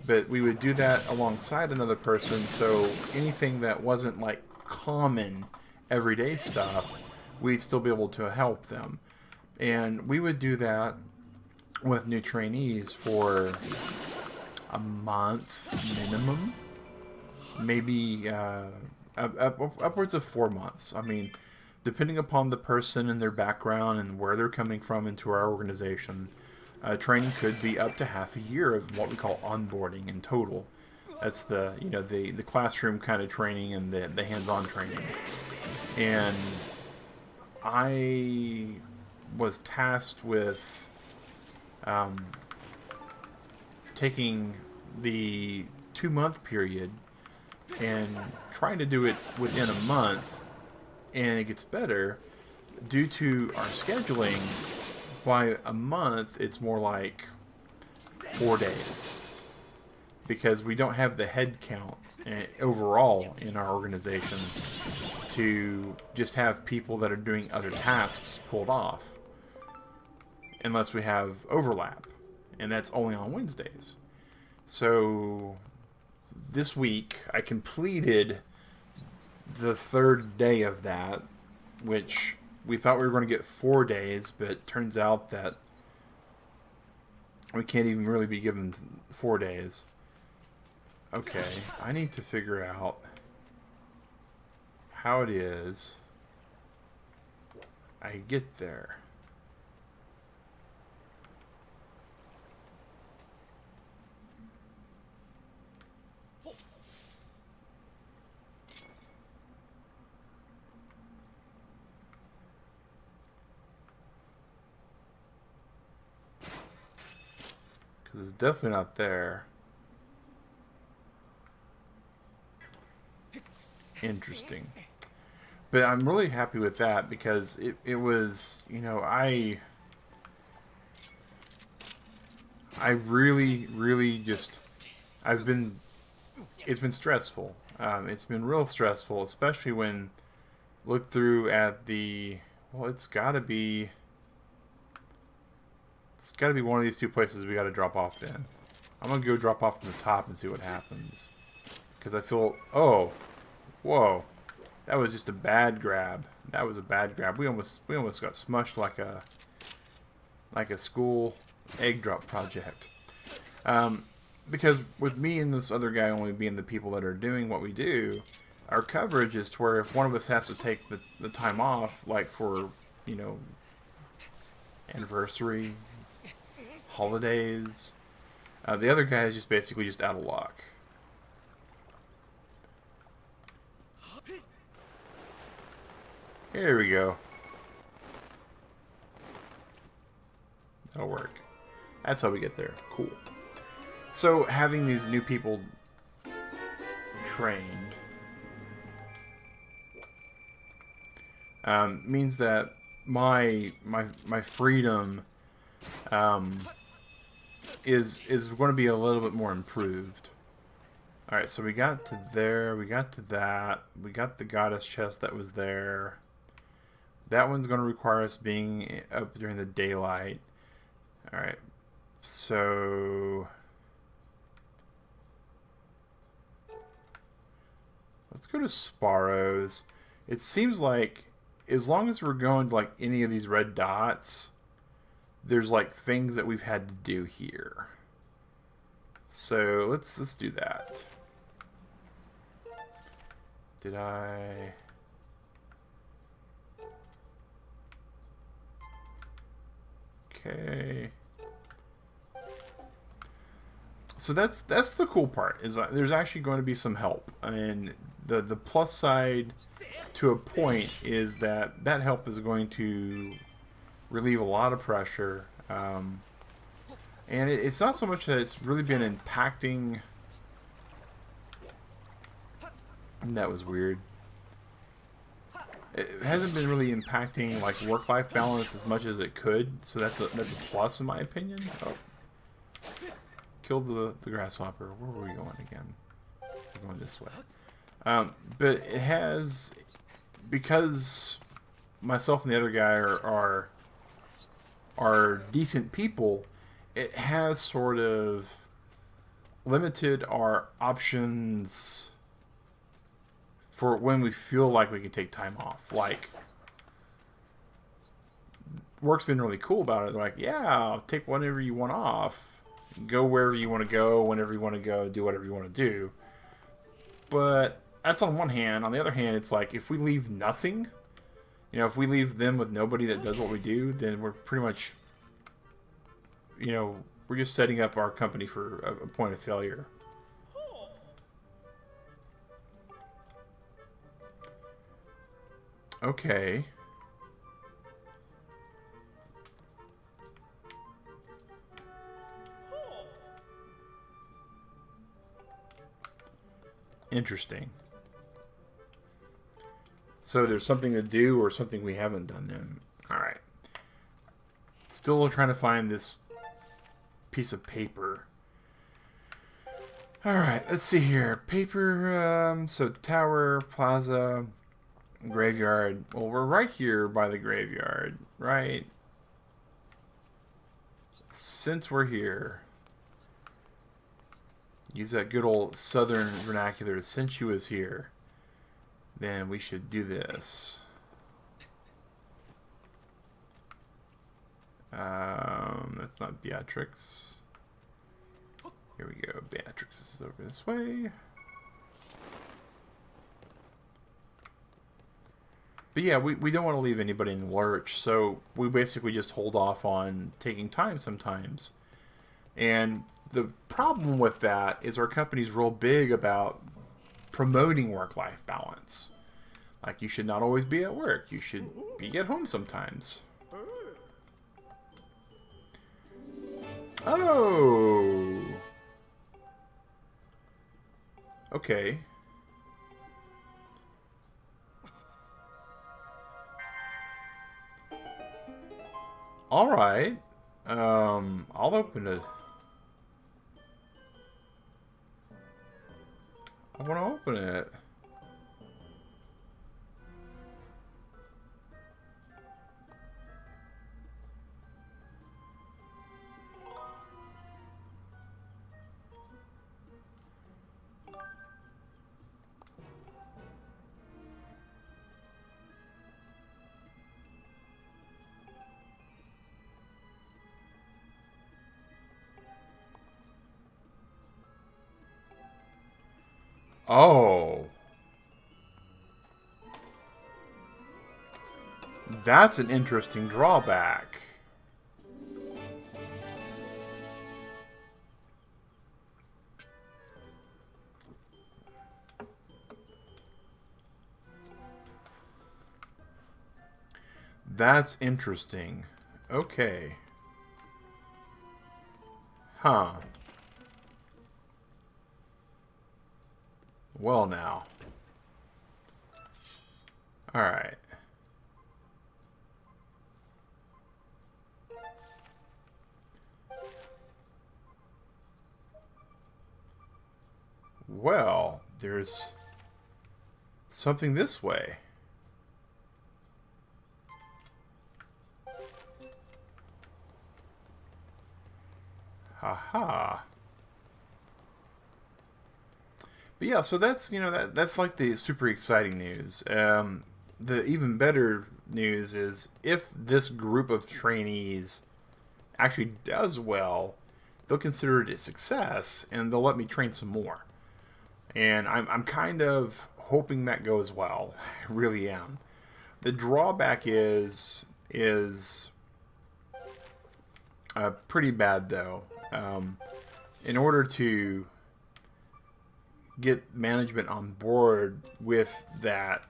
But we would do that alongside another person, so anything that wasn't like common everyday stuff, we'd still be able to help them. And we would do that with new trainees for a month minimum, maybe upwards of 4 months. I mean, depending upon the person and their background and where they're coming from into our organization, training could be up to half a year of what we call onboarding in total. That's the classroom kind of training and the hands-on training. And I was tasked with taking the 2-month period and trying to do it within a month, and it gets better due to our scheduling. By a month, it's more like 4 days because we don't have the head count overall in our organization to just have people that are doing other tasks pulled off, unless we have overlap, and that's only on Wednesdays. So this week I completed the 3rd day of that, which we thought we were going to get 4 days, but turns out that we can't even really be given 4 days. Okay, I need to figure out how it is I get there. Because it's definitely not there. Interesting. But I'm really happy with that because it was, I really just, it's been stressful. It's been real stressful, especially when look through at it's gotta be one of these 2 places we gotta drop off then. I'm gonna go drop off from the top and see what happens. Because I feel, whoa. That was just a bad grab. That was a bad grab. We almost got smushed like a school egg drop project. Because with me and this other guy only being the people that are doing what we do, our coverage is to where if one of us has to take the time off, like for, anniversary, holidays, the other guy is just basically just out of luck. Here we go. That'll work. That's how we get there. Cool. So having these new people trained means that my freedom is going to be a little bit more improved. Alright, so we got to there, we got to that, we got the goddess chest that was there. That one's going to require us being up during the daylight. Alright. So... let's go to Sparrows. It seems like as long as we're going to like any of these red dots, there's like things that we've had to do here. So let's do that. Did I... okay. So that's the cool part, is there's actually going to be some help, and the plus side to a point is that help is going to relieve a lot of pressure, and it's not so much that it's really been impacting. That was weird. It hasn't been really impacting like work-life balance as much as it could, so that's a plus in my opinion. Oh. Killed the grasshopper. Where were we going again? We're going this way. But it has, because myself and the other guy are decent people, it has sort of limited our options for when we feel like we can take time off. Like, work's been really cool about it. They're like, yeah, take whenever you want off. Go wherever you want to go, whenever you want to go, do whatever you want to do. But that's on one hand. On the other hand, it's like, if we leave nothing, you know, if we leave them with nobody that does what we do, then we're pretty much, you know, we're just setting up our company for a point of failure. Okay. Interesting. So there's something to do or something we haven't done then. Alright. Still trying to find this piece of paper. Alright, let's see here. Paper, so tower, plaza, graveyard. Well, we're right here by the graveyard, right? Since we're here, use that good old southern vernacular. Since you was here, then we should do this. That's not Beatrix. Here we go. Beatrix is over this way. But yeah, we don't want to leave anybody in the lurch, so we basically just hold off on taking time sometimes. And the problem with that is our company's real big about promoting work-life balance. Like, you should not always be at work. You should be at home sometimes. Oh! Okay. Alright. I'll open it. I want to open it. Oh. That's an interesting drawback. That's interesting. Okay. Huh. Well now. Alright. Well, there's something this way. Aha. But yeah, so that's, that's like the super exciting news. The even better news is if this group of trainees actually does well, they'll consider it a success and they'll let me train some more. And I'm kind of hoping that goes well. I really am. The drawback is pretty bad though. In order to get management on board with that,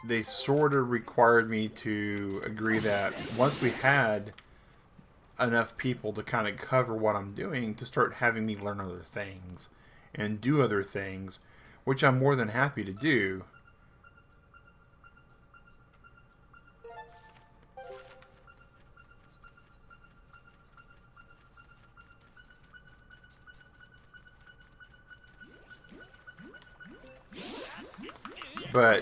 they sort of required me to agree that once we had enough people to kind of cover what I'm doing, to start having me learn other things and do other things, which I'm more than happy to do. But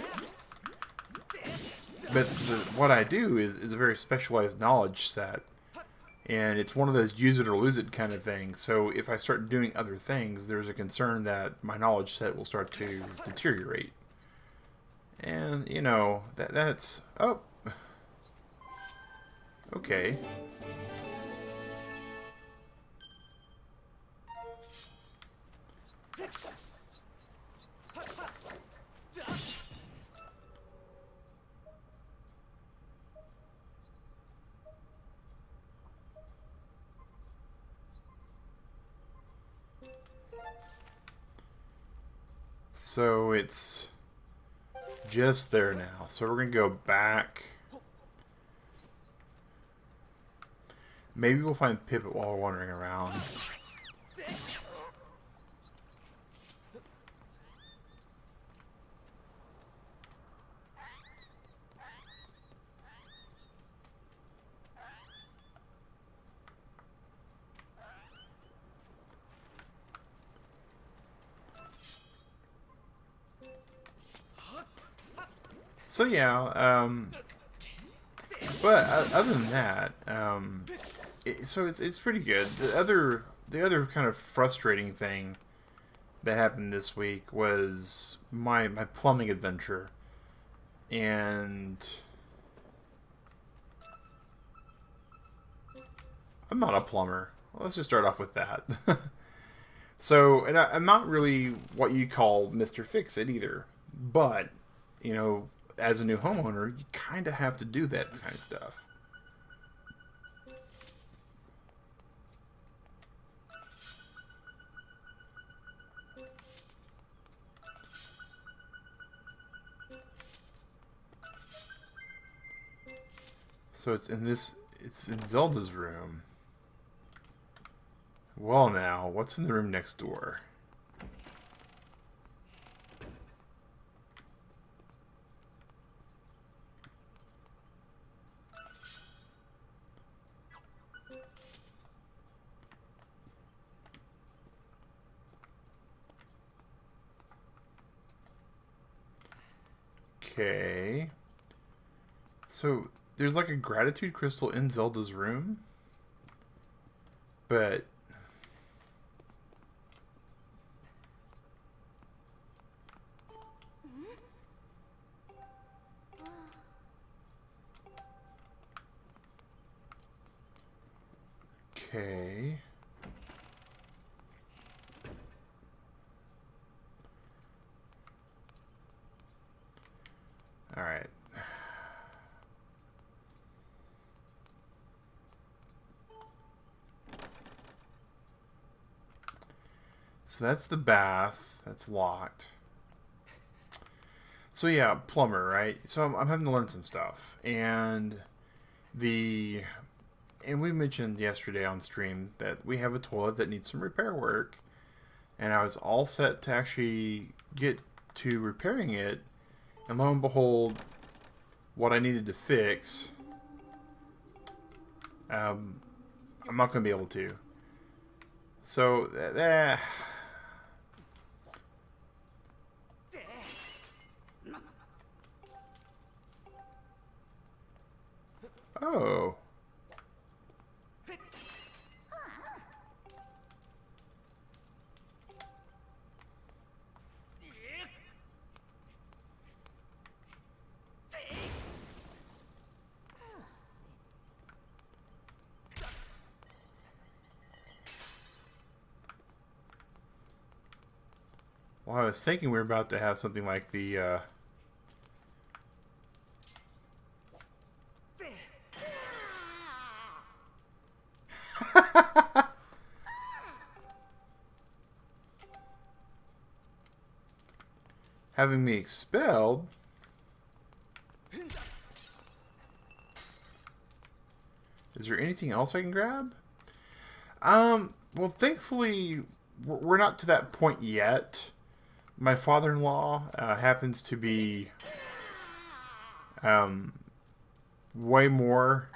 what I do is a very specialized knowledge set. And it's one of those use it or lose it kind of things. So if I start doing other things, there's a concern that my knowledge set will start to deteriorate. And, that's... Oh. Okay. So it's just there now. So we're going to go back. Maybe we'll find Pipit while we're wandering around. So yeah, but other than that, it's pretty good. The other kind of frustrating thing that happened this week was my plumbing adventure, and I'm not a plumber. Let's just start off with that. So, and I'm not really what you call Mr. Fix-It either, but as a new homeowner, you kind of have to do that kind of stuff. So it's in Zelda's room. Well now, what's in the room next door? Okay. So, there's like a gratitude crystal in Zelda's room. But... Okay... Alright. So that's the bath. That's locked. So yeah, plumber, right? So I'm having to learn some stuff. And we mentioned yesterday on stream that we have a toilet that needs some repair work. And I was all set to actually get to repairing it. And lo and behold, what I needed to fix, I'm not going to be able to. So, Oh. Well, I was thinking we were about to have something like the, having me expelled? Is there anything else I can grab? Well, thankfully, we're not to that point yet. My father-in-law happens to be way more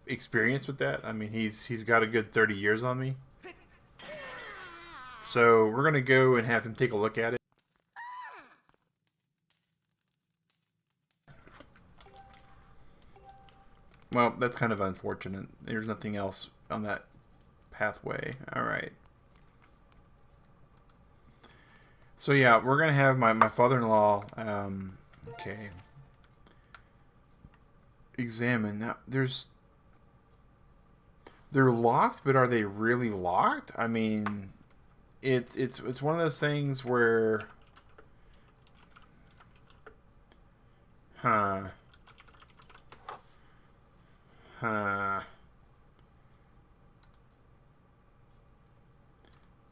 experienced with that. I mean, he's got a good 30 years on me. So we're gonna go and have him take a look at it. Well, that's kind of unfortunate. There's nothing else on that pathway. Alright. So yeah, we're going to have my father-in-law, okay, examine. Now, they're locked, but are they really locked? I mean, it's one of those things where, huh.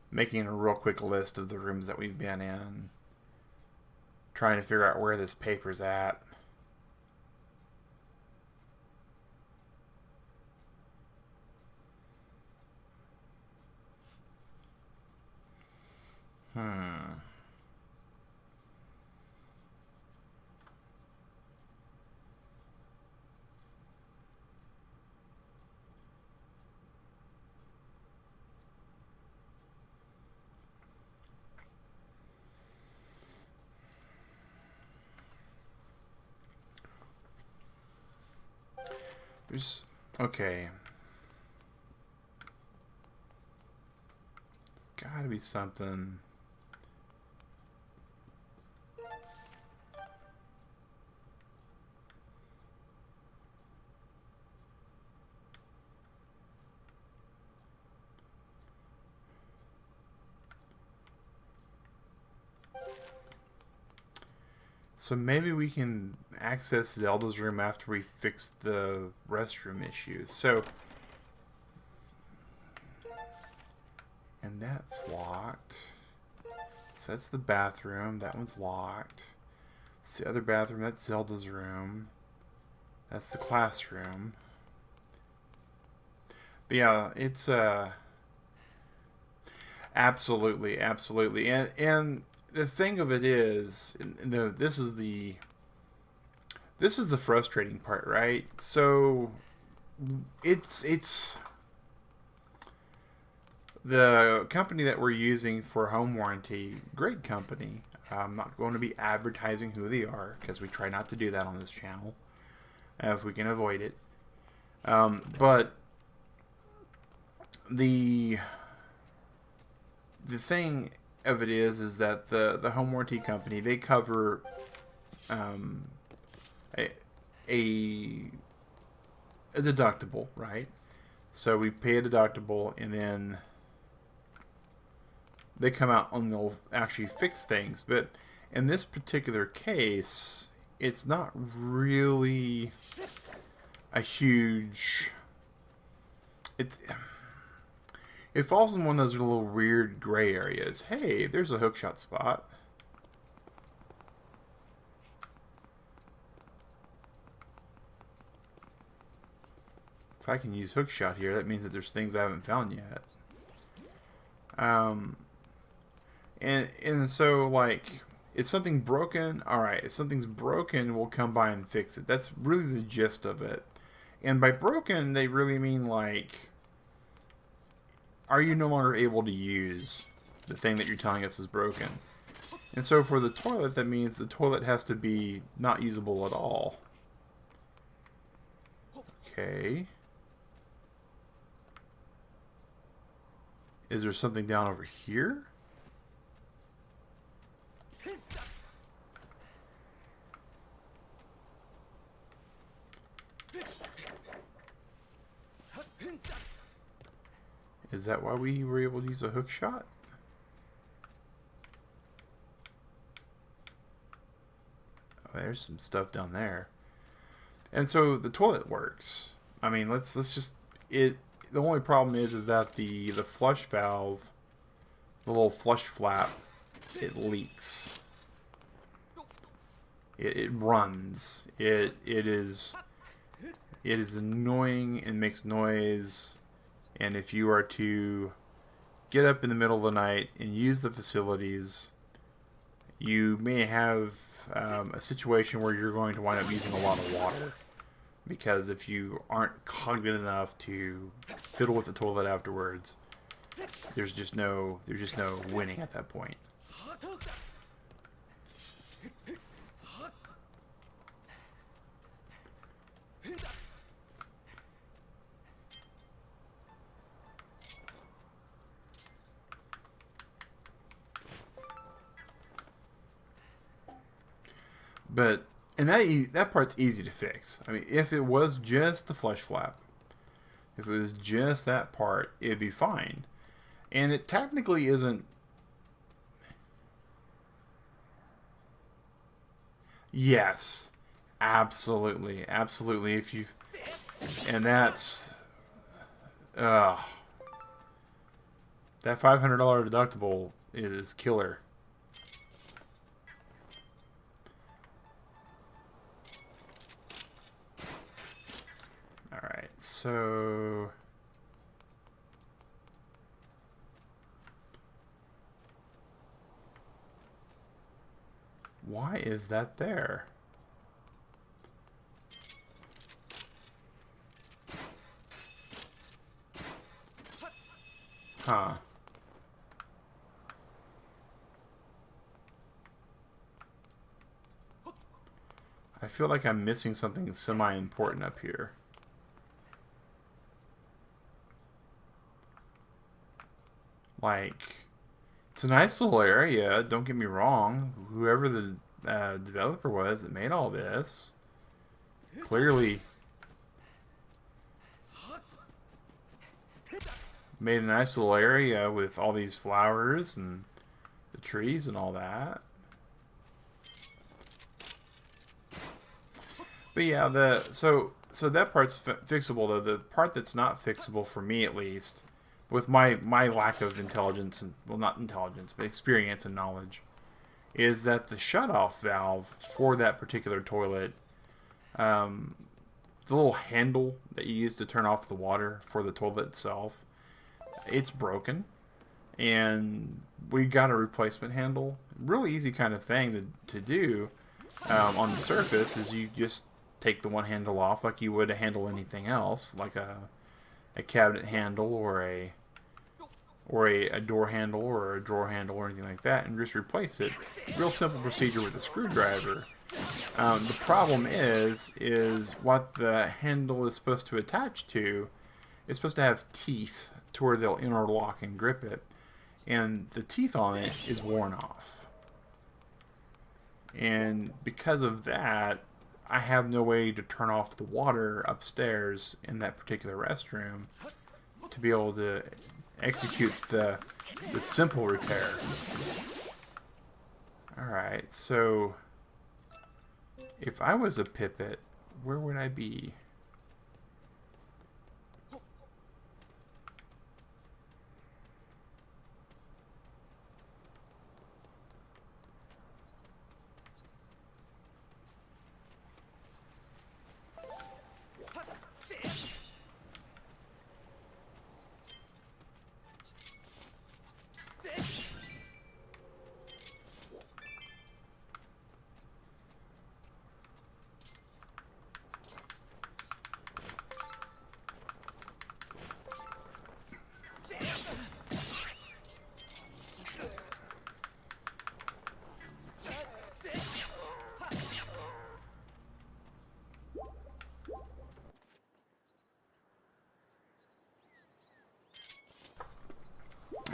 Making a real quick list of the rooms that we've been in. Trying to figure out where this paper's at. There's... okay. It's gotta be something. So maybe we can access Zelda's room after we fix the restroom issues. So... and that's locked. So that's the bathroom. That one's locked. It's the other bathroom. That's Zelda's room. That's the classroom. But yeah, it's absolutely, absolutely. And the thing of it is, this is the frustrating part, right? So it's the company that we're using for home warranty, great company. I'm not going to be advertising who they are because we try not to do that on this channel if we can avoid it. But the thing of it is that the home warranty company, they cover a deductible, right? So we pay a deductible, and then they come out and they'll actually fix things. But in this particular case, it's not really a huge... It falls in one of those little weird gray areas. Hey, there's a hookshot spot. If I can use hookshot here, that means that there's things I haven't found yet. And so, like, is something broken? Alright, if something's broken, we'll come by and fix it. That's really the gist of it. And by broken, they really mean, like, are you no longer able to use the thing that you're telling us is broken? And so for the toilet, that means the toilet has to be not usable at all. Okay. Is there something down over here? Is that why we were able to use a hook shot? Oh, there's some stuff down there. And so the toilet works. I mean, let's just it. The only problem is that the flush valve, the little flush flap, it leaks. It runs. It is annoying and makes noise. And if you are to get up in the middle of the night and use the facilities, you may have a situation where you're going to wind up using a lot of water. Because if you aren't cognizant enough to fiddle with the toilet afterwards, there's just no winning at that point. And that part's easy to fix. I mean, if it was just the flush flap, if it was just that part, it'd be fine. And it technically isn't. Yes, absolutely. If you, and that's, that $500 deductible is killer. Alright, so why is that there? Huh. I feel like I'm missing something semi-important up here. Like, it's a nice little area, don't get me wrong. Whoever the developer was that made all this clearly made a nice little area with all these flowers and the trees and all that. But yeah, so that part's fixable though. The part that's not fixable for me, at least, with my lack of intelligence, and well, not intelligence, but experience and knowledge, is that the shutoff valve for that particular toilet, the little handle that you use to turn off the water for the toilet itself, it's broken, and we got a replacement handle. Really easy kind of thing to do on the surface is you just take the one handle off like you would handle anything else, like a cabinet handle or a door handle or a drawer handle or anything like that, and just replace it. Real simple procedure with a screwdriver. The problem is what the handle is supposed to attach to. It's supposed to have teeth to where they'll interlock and grip it, and the teeth on it is worn off. And because of that, I have no way to turn off the water upstairs in that particular restroom to be able to execute the simple repair. Alright, so if I was a Pipit, where would I be?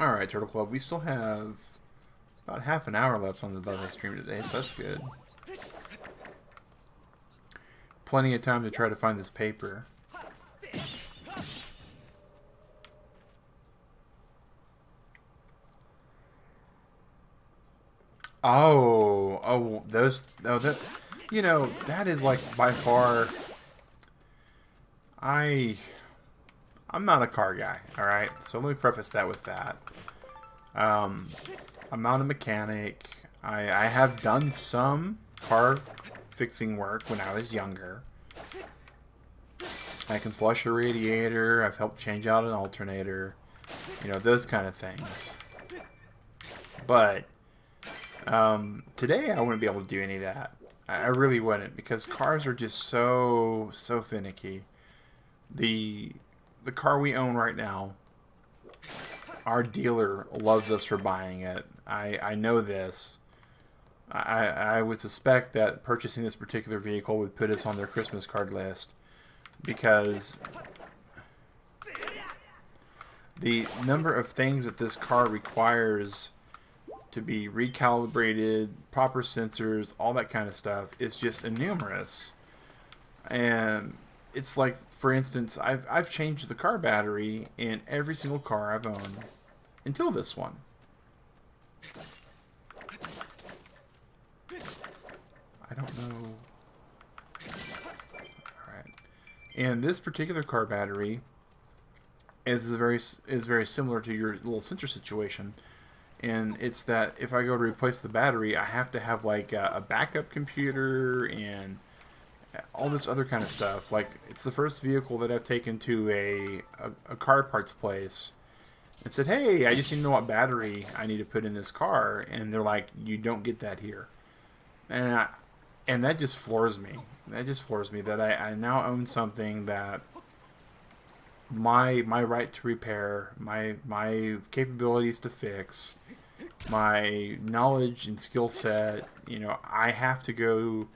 Alright, Turtle Club, we still have about half an hour left on the Buffet stream today, so that's good. Plenty of time to try to find this paper. Oh, those, oh, that, you know, that is like by far, I, I'm not a car guy, alright? So let me preface that with that. Um, I'm not a mechanic. I have done some car fixing work when I was younger. I can flush a radiator, I've helped change out an alternator, you know, those kind of things. But today I wouldn't be able to do any of that. I really wouldn't, because cars are just so finicky. The car we own right now, our dealer loves us for buying it. I know this. I would suspect that purchasing this particular vehicle would put us on their Christmas card list, because the number of things that this car requires to be recalibrated, proper sensors, all that kind of stuff is just innumerous. And it's like, for instance, I've changed the car battery in every single car I've owned until this one. I don't know. Alright. And this particular car battery is very similar to your little sensor situation. And it's that if I go to replace the battery, I have to have like a backup computer and all this other kind of stuff. Like, it's the first vehicle that I've taken to a car parts place and said, hey, I just need to know what battery I need to put in this car. And they're like, you don't get that here. And that just floors me. That just floors me that I now own something that my right to repair, my capabilities to fix, my knowledge and skill set, you know, I have to go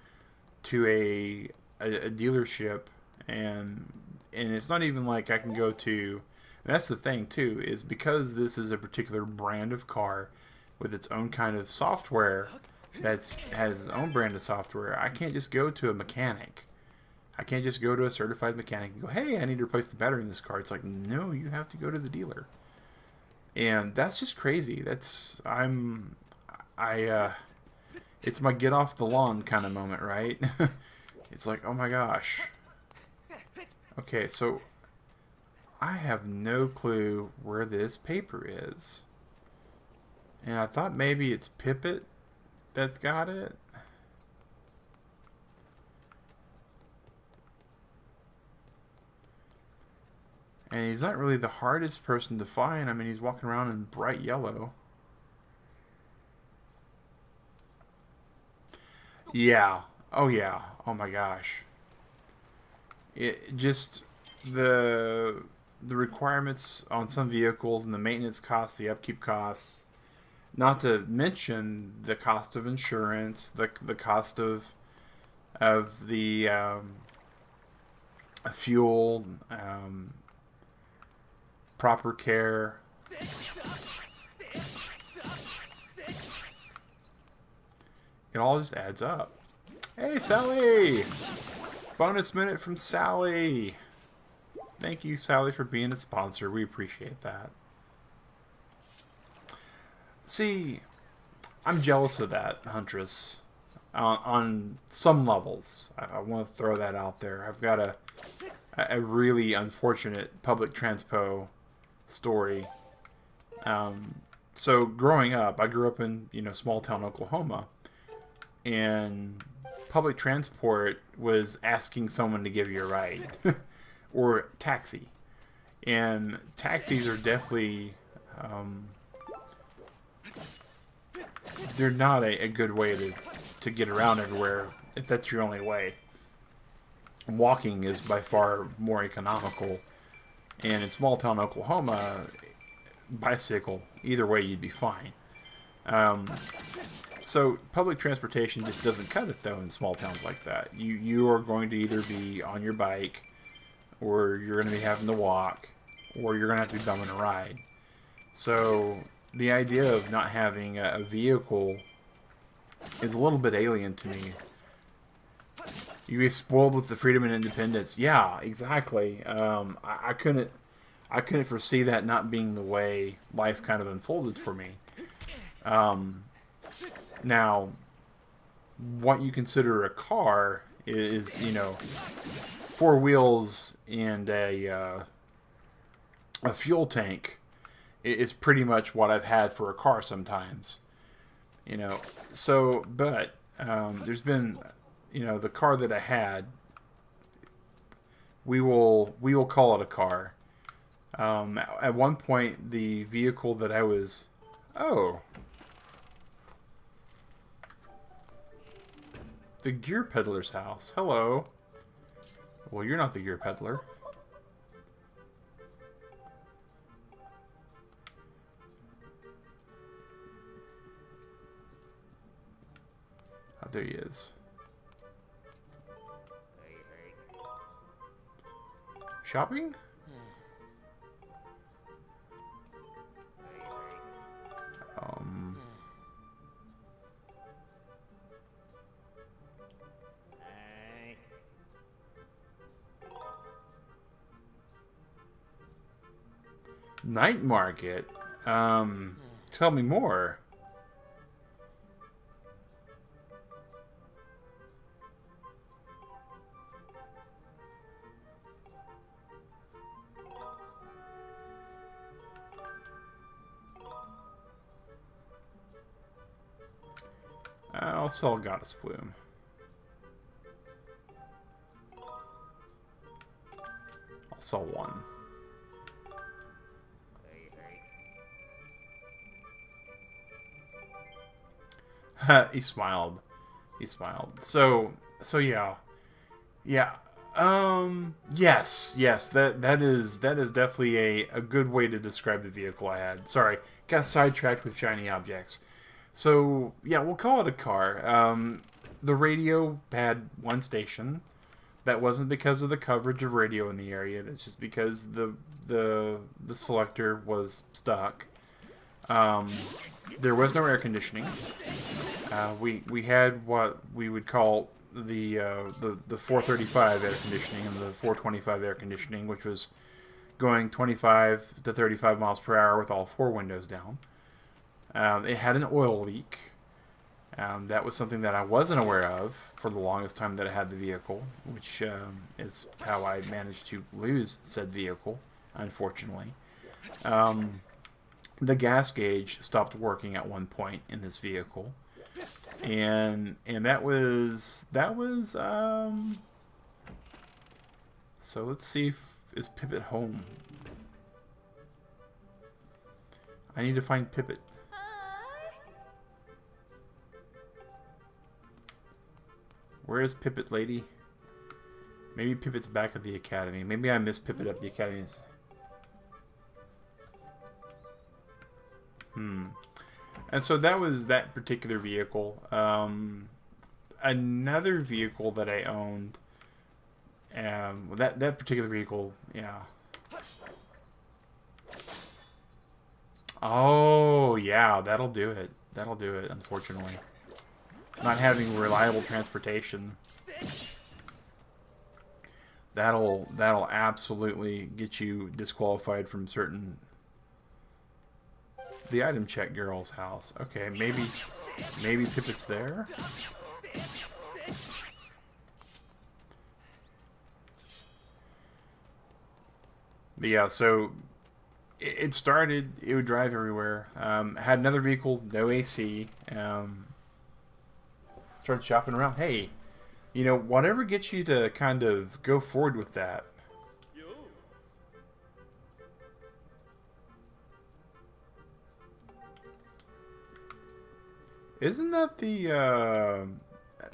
to a dealership, and it's not even like I can go to, and that's the thing too, is because this is a particular brand of car with its own kind of software that has its own brand of software, I can't just go to a mechanic. I can't just go to a certified mechanic and go, hey, I need to replace the battery in this car. It's like, no, you have to go to the dealer. And that's just crazy. It's my get off the lawn kind of moment, right? It's like, oh my gosh. Okay, so I have no clue where this paper is. And I thought maybe it's Pippet that's got it. And he's not really the hardest person to find. I mean, he's walking around in bright yellow. Yeah. Oh, yeah. Oh, my gosh. It just, the requirements on some vehicles and the maintenance costs, the upkeep costs, not to mention the cost of insurance, the cost of the fuel, proper care. It all just adds up. Hey, Sally! Bonus minute from Sally. Thank you, Sally, for being a sponsor. We appreciate that. See, I'm jealous of that, Huntress. On some levels. I want to throw that out there. I've got a really unfortunate public transpo story. So growing up, I grew up in, you know, small town Oklahoma, and public transport was asking someone to give you a ride or taxi, and taxis are definitely they're not a good way to get around everywhere if that's your only way. Walking is by far more economical, and in small town Oklahoma, bicycle, either way you'd be fine. So public transportation just doesn't cut it though in small towns like that. You are going to either be on your bike, or you're going to be having to walk, or you're going to have to be bumming a ride. So the idea of not having a vehicle is a little bit alien to me. You get spoiled with the freedom and independence. Yeah, exactly. I couldn't foresee that not being the way life kind of unfolded for me. Now, what you consider a car is, you know, four wheels and a fuel tank is pretty much what I've had for a car sometimes. You know, so, but there's been, you know, the car that I had, we will call it a car. At one point, the vehicle that I was, oh, the gear peddler's house. Hello. Well, you're not the gear peddler. Oh, there he is. Shopping? Um... Night market? Tell me more. I'll sell Goddess Plume. I'll sell one. He smiled. He smiled. So yeah. Yeah. Yes. That is definitely a good way to describe the vehicle I had. Sorry, got sidetracked with shiny objects. So yeah, we'll call it a car. The radio had one station. That wasn't because of the coverage of radio in the area. That's just because the selector was stuck. There was no air conditioning. We had what we would call the 435 air conditioning and the 425 air conditioning, which was going 25 to 35 miles per hour with all four windows down. It had an oil leak. That was something that I wasn't aware of for the longest time that I had the vehicle, which is how I managed to lose said vehicle, unfortunately. The gas gauge stopped working at one point in this vehicle, and that was so let's see is Pippet home. I need to find Pippet. Where is Pippet, lady? Maybe Pippet's back at the academy. Maybe I missed Pippet at the academies. And so that was that particular vehicle. Another vehicle that I owned. That particular vehicle, yeah. Oh, yeah, that'll do it. That'll do it, unfortunately. Not having reliable transportation. That'll absolutely get you disqualified from certain... The item check girl's house. Okay, maybe Pippet's there? But yeah, so it started, it would drive everywhere. Had another vehicle, no AC. Started shopping around. Hey, you know, whatever gets you to kind of go forward with that. Isn't that the,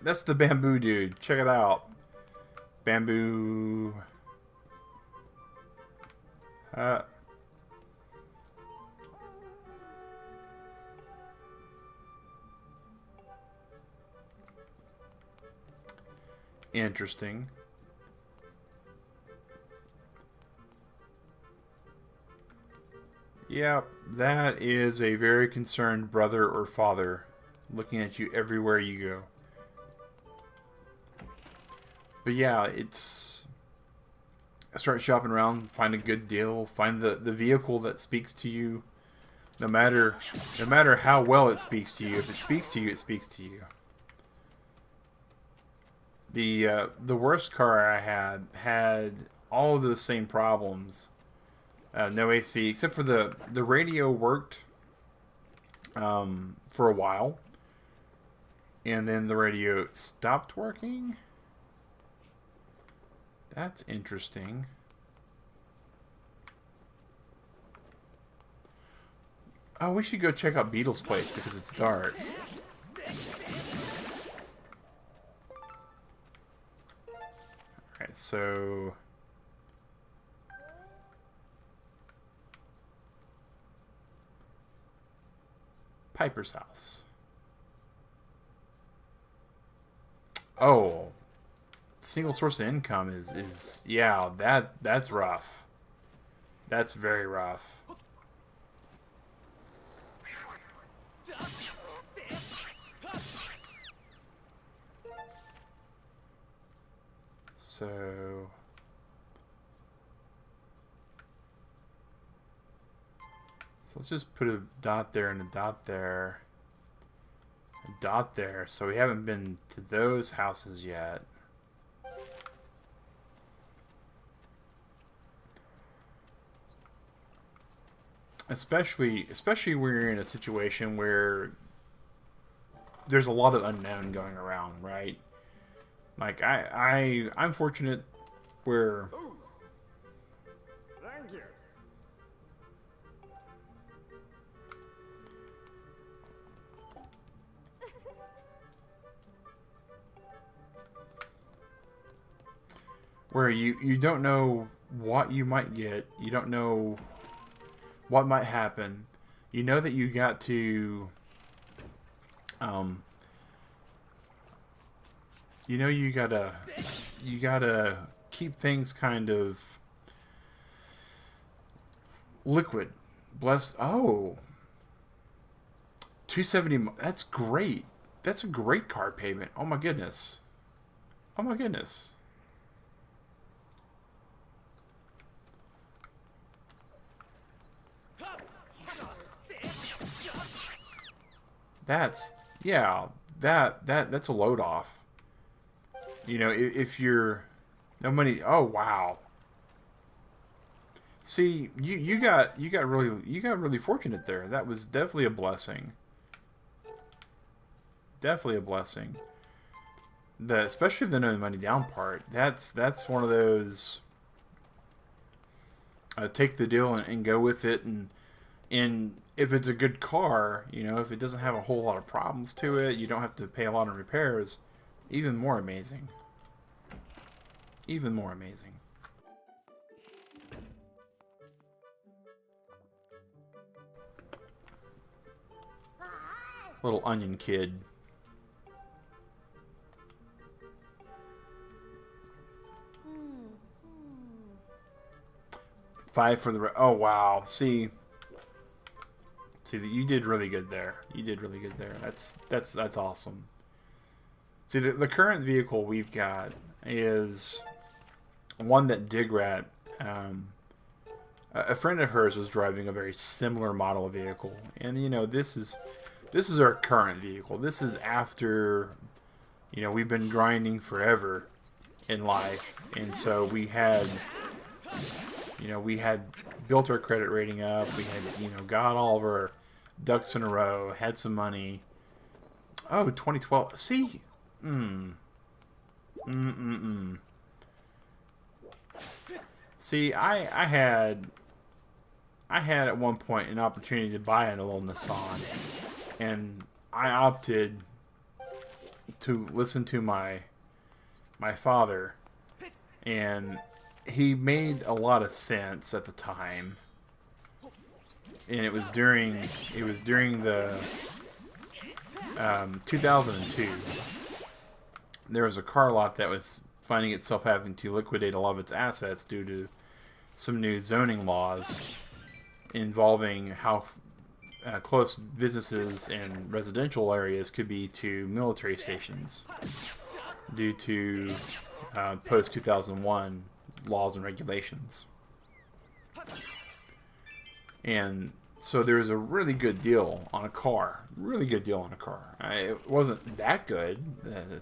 that's the bamboo dude. Check it out. Bamboo. Interesting. Yep, that is a very concerned brother or father looking at you everywhere you go. But yeah, it's... Start shopping around, find a good deal, find the vehicle that speaks to you. No matter how well it speaks to you, if it speaks to you, it speaks to you. The worst car I had all of those same problems. No AC, except for the radio worked for a while, and then the radio stopped working. That's interesting. Oh, we should go check out Beetle's place because it's dark. Alright, so... Piper's house. Oh, single source of income is yeah, that's rough. That's very rough. So let's just put a dot there and a dot there. A dot there. So we haven't been to those houses yet. Especially when you're in a situation where there's a lot of unknown going around, right? Like I'm fortunate where Thank you. where you don't know what you might get. You don't know what might happen. You know that you got to you know you gotta keep things kind of liquid. Blessed. Oh, 270. That's great. That's a great car payment. Oh my goodness. Oh my goodness. That's yeah. That's a load off. You know, if you're no money. Oh wow. See, you got really fortunate there. That was definitely a blessing. Definitely a blessing. Especially the no money down part. That's one of those. Take the deal and go with it, and if it's a good car, you know, if it doesn't have a whole lot of problems to it, you don't have to pay a lot of repairs. Even more amazing. Even more amazing. Little onion kid. Five for the... Oh, wow. See, you did really good there. You did really good there. That's awesome. See, the current vehicle we've got is one that Digrat, a friend of hers was driving a very similar model of vehicle. And, you know, this is our current vehicle. This is after, you know, we've been grinding forever in life. And so we had... You know, we had built our credit rating up. We had, you know, got all of our ducks in a row. Had some money. Oh, 2012. See? See, I had at one point an opportunity to buy a little Nissan. And I opted to listen to my father. And... he made a lot of sense at the time, and it was during the 2002. There was a car lot that was finding itself having to liquidate a lot of its assets due to some new zoning laws involving how close businesses and residential areas could be to military stations due to post 2001 laws and regulations. And So there was a really good deal on a car. Really good deal on a car. It wasn't that good.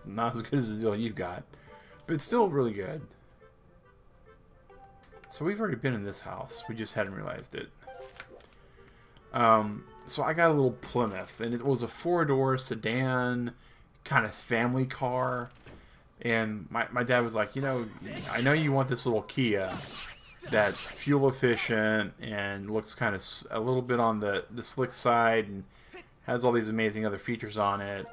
Not as good as the deal you've got. But it's still really good. So we've already been in this house. We just hadn't realized it. So I got a little Plymouth. And it was a 4-door sedan kind of family car. And my dad was like, you know, I know you want this little Kia that's fuel efficient and looks kind of a little bit on the slick side and has all these amazing other features on it.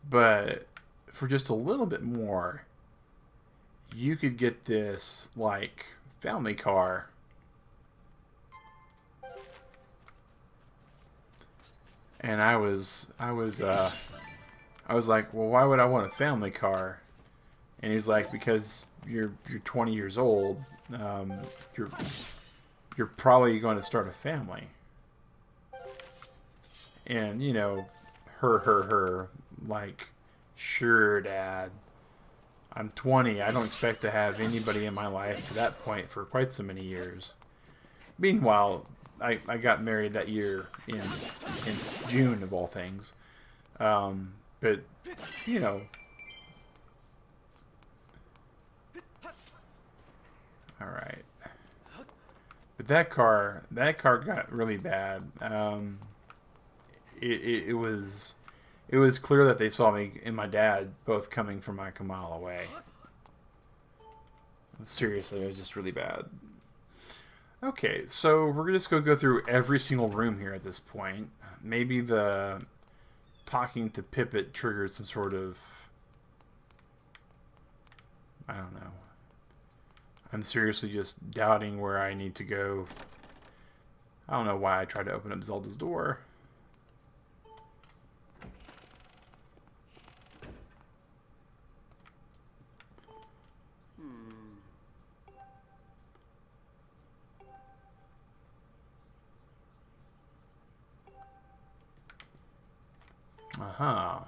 But for just a little bit more, you could get this like family car. And I was like, well, why would I want a family car? And he was like, because you're 20 years old, you're probably going to start a family. And you know, her, like, sure, Dad. I'm 20. I don't expect to have anybody in my life to that point for quite so many years. Meanwhile, I got married that year in June of all things. But you know. All right. But that car got really bad. It was clear that they saw me and my dad both coming from like a mile away. Seriously, it was just really bad. Okay, so we're just going to go through every single room here at this point. Maybe the talking to Pippet triggered some sort of... I don't know. I'm seriously just doubting where I need to go. I don't know why I tried to open up Zelda's door. Aha.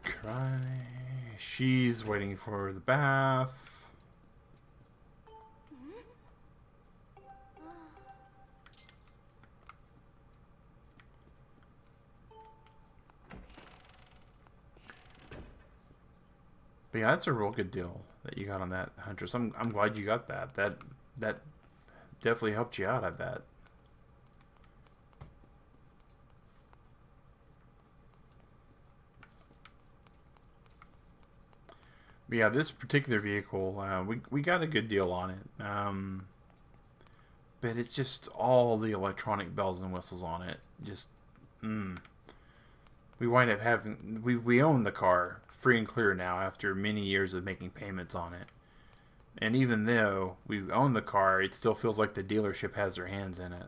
Cry. She's waiting for the bath. But yeah, that's a real good deal that you got on that Huntress. I'm glad you got that. That definitely helped you out, I bet. But yeah, this particular vehicle, we got a good deal on it. But it's just all the electronic bells and whistles on it. Just, we wind up having... We own the car free and clear now after many years of making payments on it. And even though we own the car, it still feels like the dealership has their hands in it.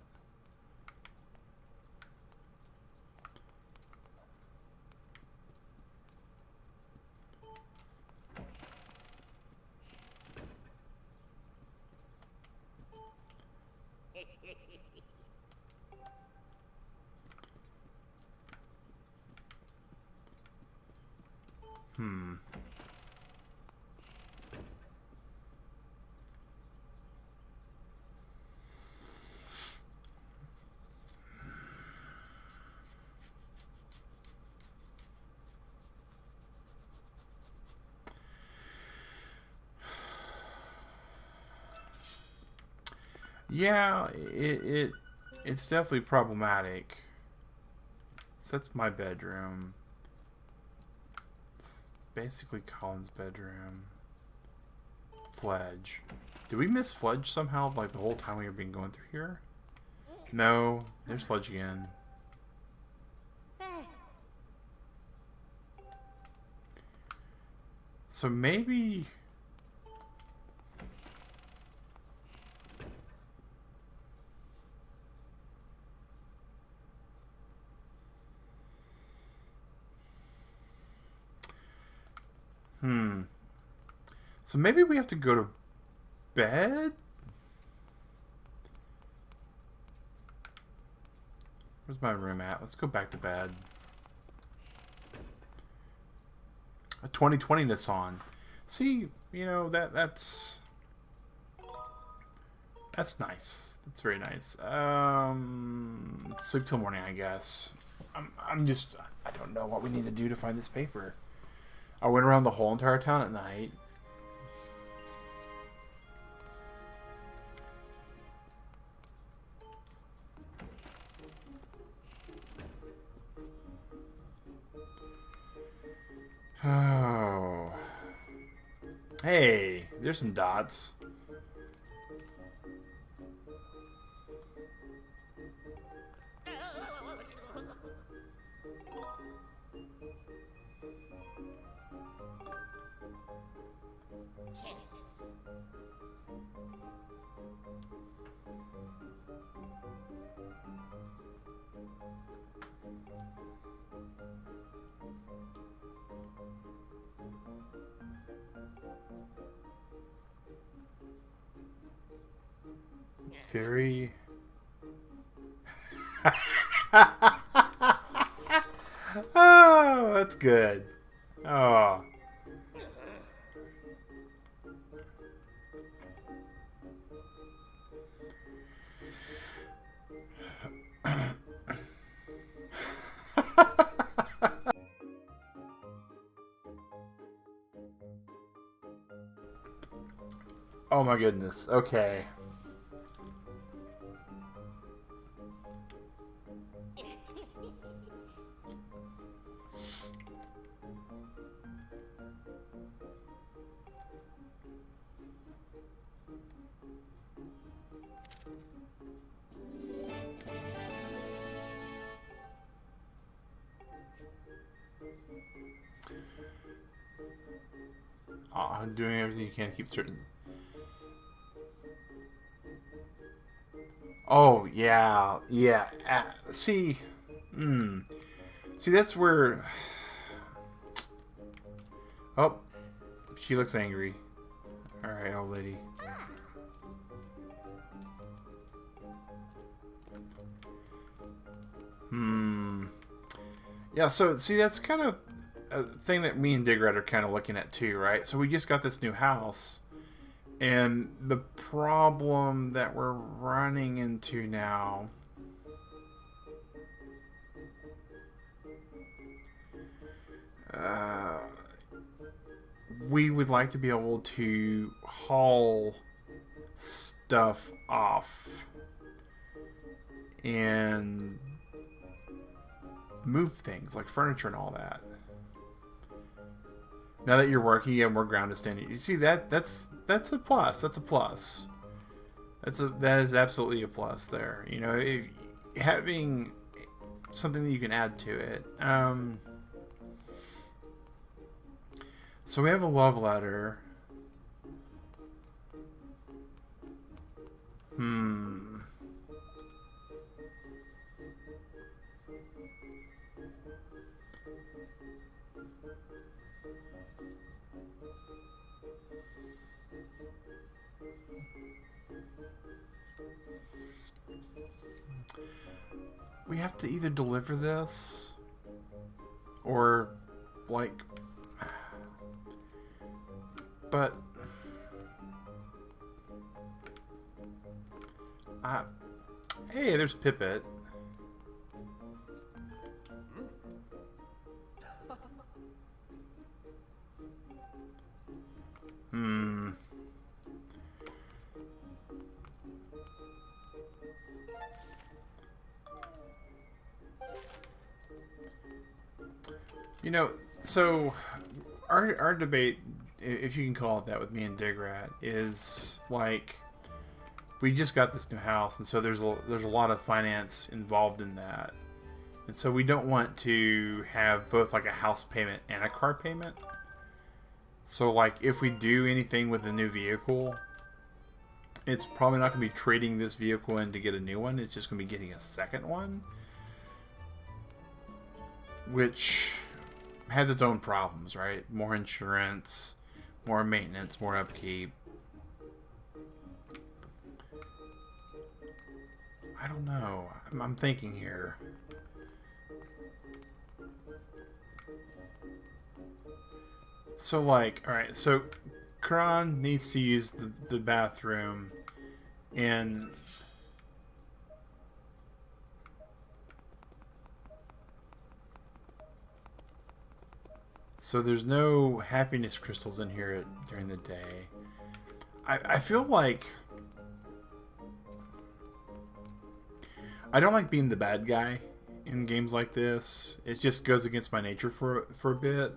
Yeah, it's definitely problematic. So that's my bedroom. It's basically Colin's bedroom. Fledge. Did we miss Fledge somehow, like the whole time we were been going through here? No, there's Fledge again. So maybe... So maybe we have to go to bed? Where's my room at? Let's go back to bed. A 2020 Nissan. See, you know, that's nice. That's very nice. Sleep till morning, I guess. I'm just, I don't know what we need to do to find this paper. I went around the whole entire town at night. Oh. Hey, there's some dots. Very... Oh, that's good. Oh. Oh my goodness. Okay. Doing everything you can to keep certain. Oh yeah, yeah. See, see that's where. Oh, she looks angry. All right, old lady. Yeah. So see, that's kind of a thing that me and Digrat are kind of looking at too, right? So we just got this new house, and the problem that we're running into now we would like to be able to haul stuff off and move things like furniture and all that. Now that you're working, you have more ground to stand on. You see that's a plus. That's a plus. That is absolutely a plus there. You know, if, having something that you can add to it. So we have a love letter. We have to either deliver this or like, but hey, there's Pippet. You know, so our debate, if you can call it that, with me and Digrat is like, we just got this new house, and so there's a lot of finance involved in that, and so we don't want to have both like a house payment and a car payment. So like, if we do anything with a new vehicle, it's probably not going to be trading this vehicle in to get a new one. It's just going to be getting a second one, which has its own problems, right? More insurance, more maintenance, more upkeep. I don't know. I'm thinking here. So, like, alright, so Kron needs to use the bathroom, and so there's no happiness crystals in here during the day. I feel like I don't like being the bad guy in games like this. It just goes against my nature for a bit.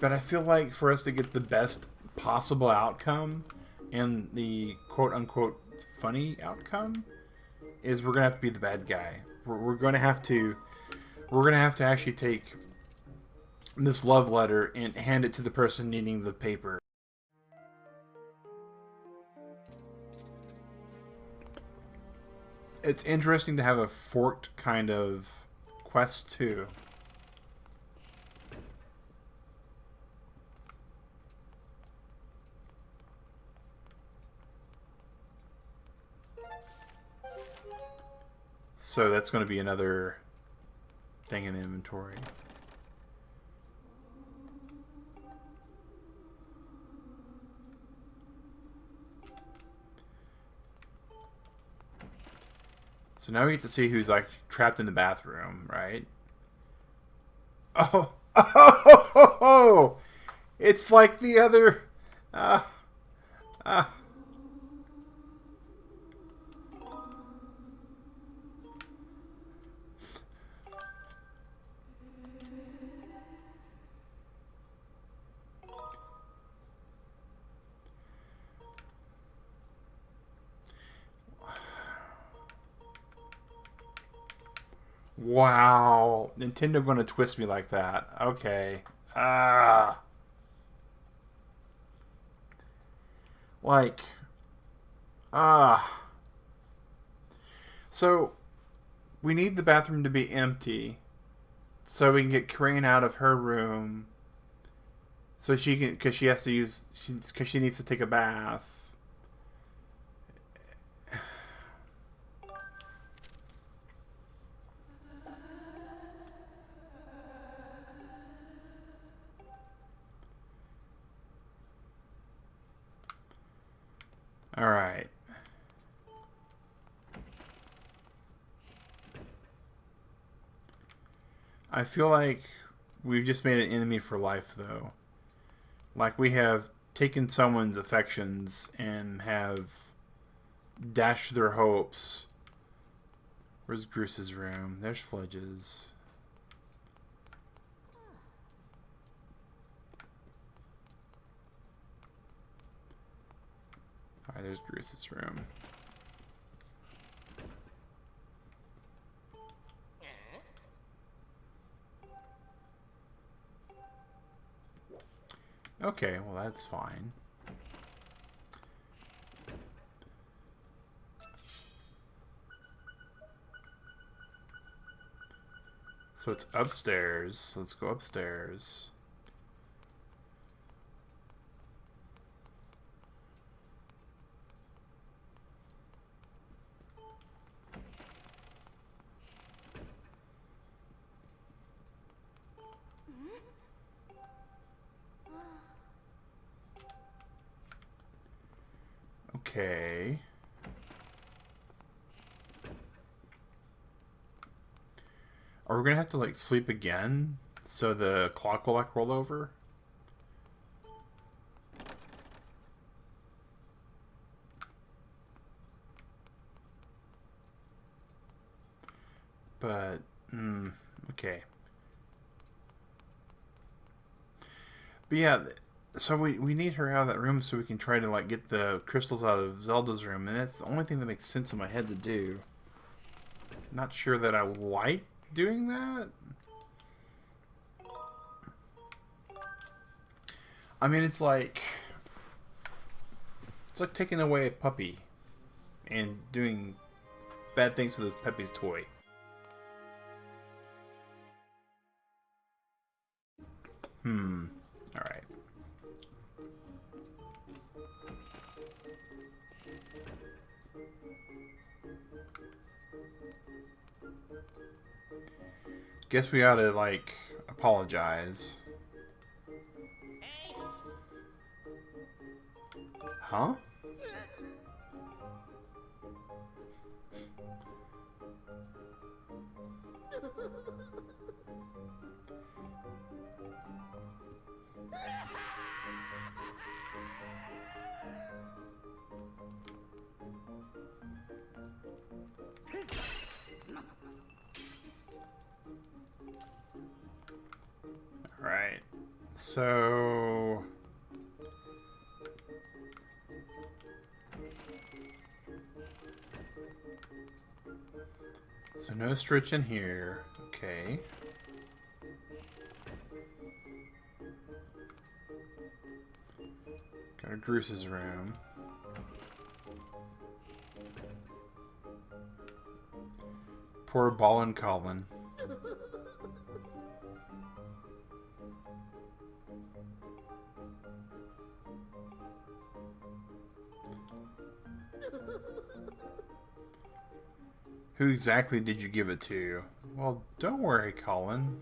But I feel like for us to get the best possible outcome and the quote-unquote funny outcome is we're gonna have to be the bad guy. We're gonna have to actually take this love letter and hand it to the person needing the paper. It's interesting to have a forked kind of quest too. So that's going to be another thing in the inventory. So now we get to see who's like trapped in the bathroom, right? Oh, oh, it's like the other. Uh, uh. Wow, Nintendo gonna twist me like that? Okay. Ah. Like. Ah. So, we need the bathroom to be empty, so we can get Crane out of her room. So she can, because she has to use, because she needs to take a bath. All right. I feel like we've just made an enemy for life, though. Like we have taken someone's affections and have dashed their hopes. Where's Bruce's room? There's Fledge's. Alright, there's Bruce's room. Okay, well that's fine. So it's upstairs. Let's go upstairs. Okay. Are we gonna have to like sleep again so the clock will like roll over? But okay. But yeah, so we need her out of that room so we can try to like get the crystals out of Zelda's room, and that's the only thing that makes sense in my head to do. Not sure that I like doing that. I mean, it's like taking away a puppy and doing bad things to the puppy's toy. All right. Guess we ought to like apologize. Hey, Huh? Alright. So... So no stretch in here. Okay. Go to Gruce's room. Poor Ballin' Colin. Who exactly did you give it to? Well, don't worry, Colin.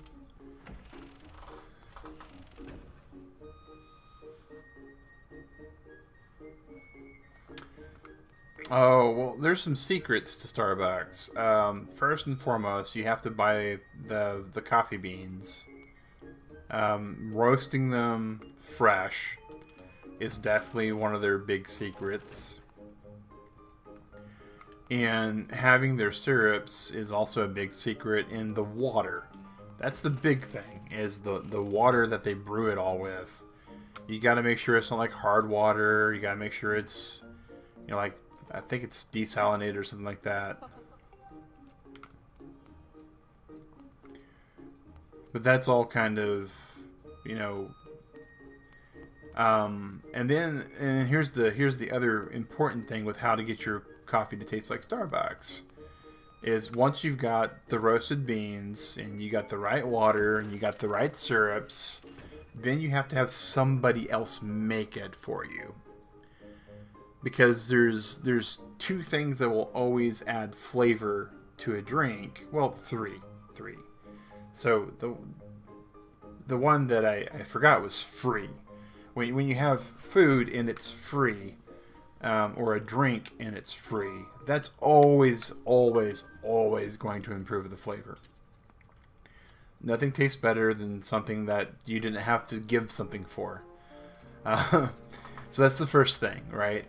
Oh, well, there's some secrets to Starbucks. First and foremost, you have to buy the coffee beans. Roasting them fresh is definitely one of their big secrets. And having their syrups is also a big secret in the water. That's the big thing, is the water that they brew it all with. You gotta make sure it's not like hard water. You gotta make sure it's, you know, like, I think it's desalinated or something like that. But that's all kind of, you know... and here's the other important thing with how to get your coffee to taste like Starbucks is once you've got the roasted beans and you got the right water and you got the right syrups, then you have to have somebody else make it for you, because there's two things that will always add flavor to a drink. Well, three. So the one that I forgot was free. When you have food and it's free, or a drink and it's free, that's always going to improve the flavor. Nothing tastes better than something that you didn't have to give something for. So that's the first thing, right?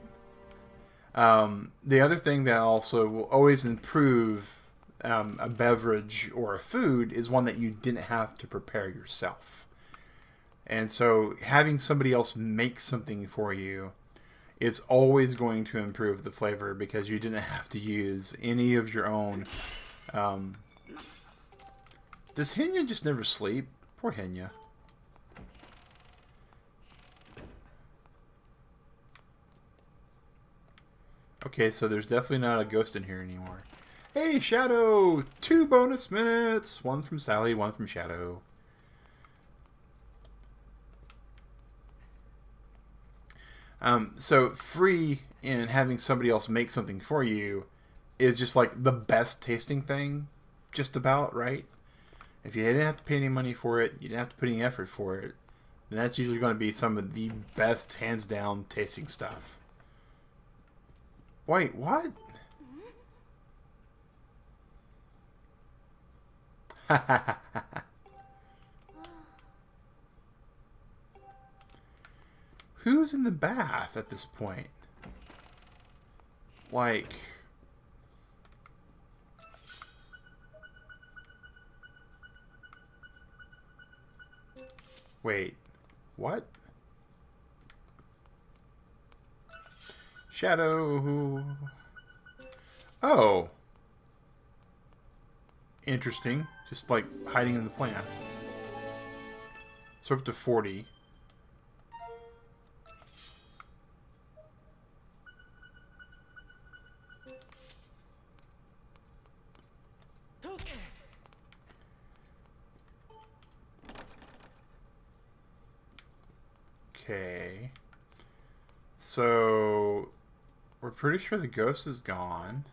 The other thing that also will always improve a beverage or a food is one that you didn't have to prepare yourself. And so having somebody else make something for you, it's always going to improve the flavor because you didn't have to use any of your own. Does Henya just never sleep? Poor Henya. Okay, so there's definitely not a ghost in here anymore. Hey, Shadow! 2 bonus minutes! One from Sally, one from Shadow. So free and having somebody else make something for you is just like the best tasting thing, just about, right? If you didn't have to pay any money for it, you didn't have to put any effort for it, then that's usually going to be some of the best, hands down, tasting stuff. Wait, what? Who's in the bath at this point? Like... Wait, what? Shadow... Oh. Interesting. Just like hiding in the plant. So up to 40. Okay. So we're pretty sure the ghost is gone.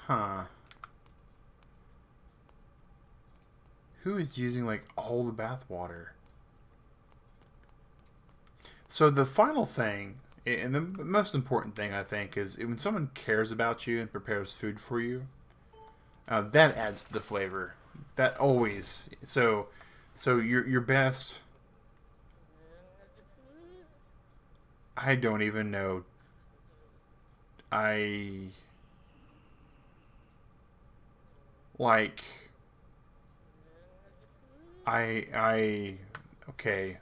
Huh. Who is using like all the bath water? So the final thing, and the most important thing, I think, is when someone cares about you and prepares food for you, that adds to the flavor. That always. So your best. I don't even know. I like. I okay.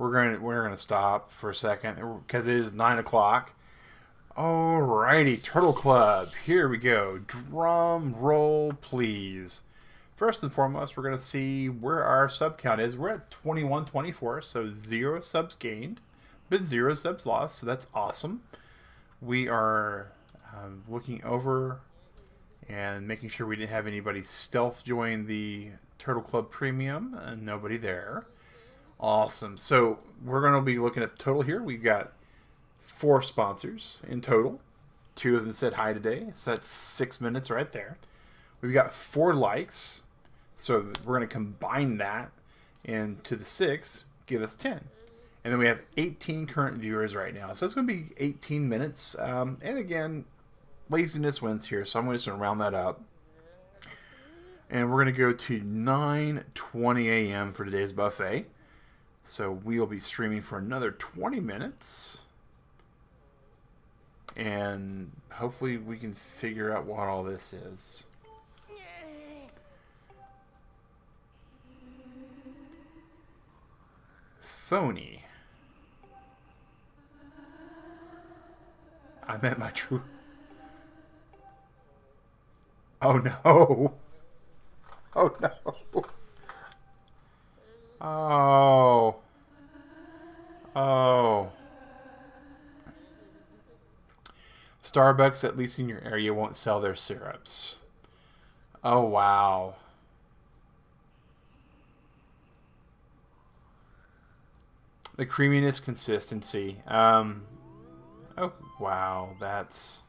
We're gonna stop for a second because it is 9 o'clock. Alrighty, Turtle Club. Here we go. Drum roll, please. First and foremost, we're gonna see where our sub count is. We're at 2124, so 0 subs gained, but 0 subs lost. So that's awesome. We are looking over and making sure we didn't have anybody stealth join the Turtle Club Premium, and nobody there. Awesome. So we're going to be looking at the total here. We've got 4 sponsors in total. 2 of them said hi today, so that's 6 minutes right there. We've got 4 likes, so we're going to combine that into the 6, give us 10. And then we have 18 current viewers right now, so it's going to be 18 minutes. And again, laziness wins here, so I'm just going to round that up. And we're going to go to 9:20 a.m. for today's buffet. So we'll be streaming for another 20 minutes. And hopefully we can figure out what all this is. Phony. I met my true... Oh no! Oh no! Oh. Oh. Starbucks, at least in your area, won't sell their syrups. Oh, wow. The creaminess consistency. Oh, wow. That's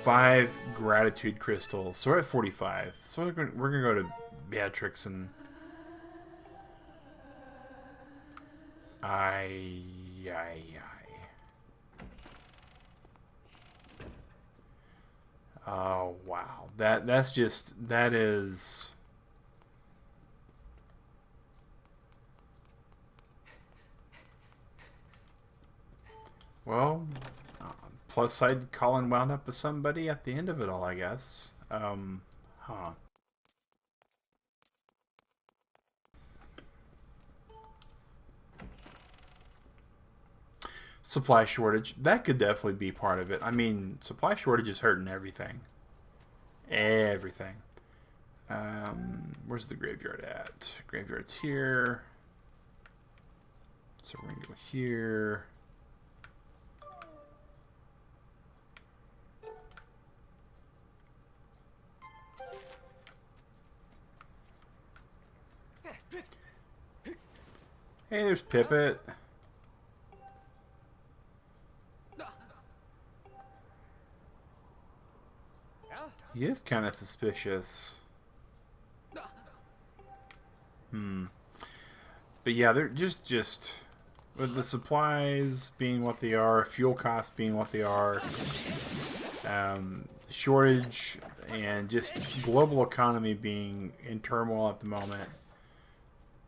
5 gratitude crystals. So we're at 45. So we're going to go to Beatrix and... Aye. Oh, wow. That is... Well, plus side, Colin wound up with somebody at the end of it all, I guess. Huh. Supply shortage. That could definitely be part of it. I mean, supply shortage is hurting everything. Everything. Where's the graveyard at? Graveyard's here. So we're going to go here. Hey, there's Pippet. He is kind of suspicious. But yeah, they're just with the supplies being what they are, fuel costs being what they are, shortage, and just global economy being in turmoil at the moment.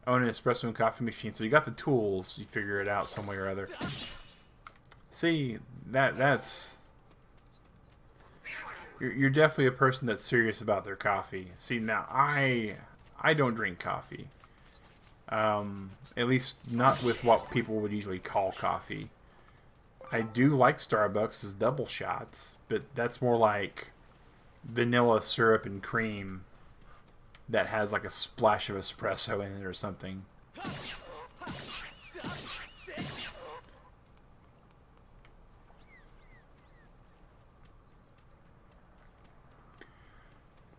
Own an espresso and coffee machine, so you got the tools. You figure it out some way or other. See, that's... You're definitely a person that's serious about their coffee. See, now, I don't drink coffee. At least not with what people would usually call coffee. I do like Starbucks' double shots, but that's more like vanilla syrup and cream that has like a splash of espresso in it or something.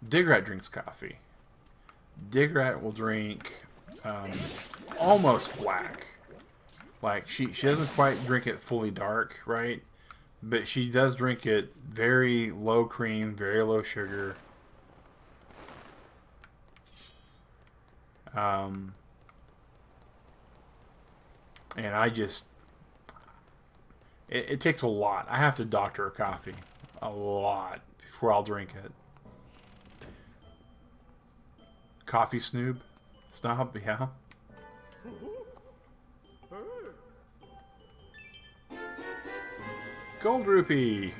Digrat drinks coffee. Digrat will drink almost black. Like, she doesn't quite drink it fully dark, right? But she does drink it very low cream, very low sugar. And I just... It takes a lot. I have to doctor a coffee. A lot. Before I'll drink it. Coffee snoob? Snob? Yeah. Gold rupee!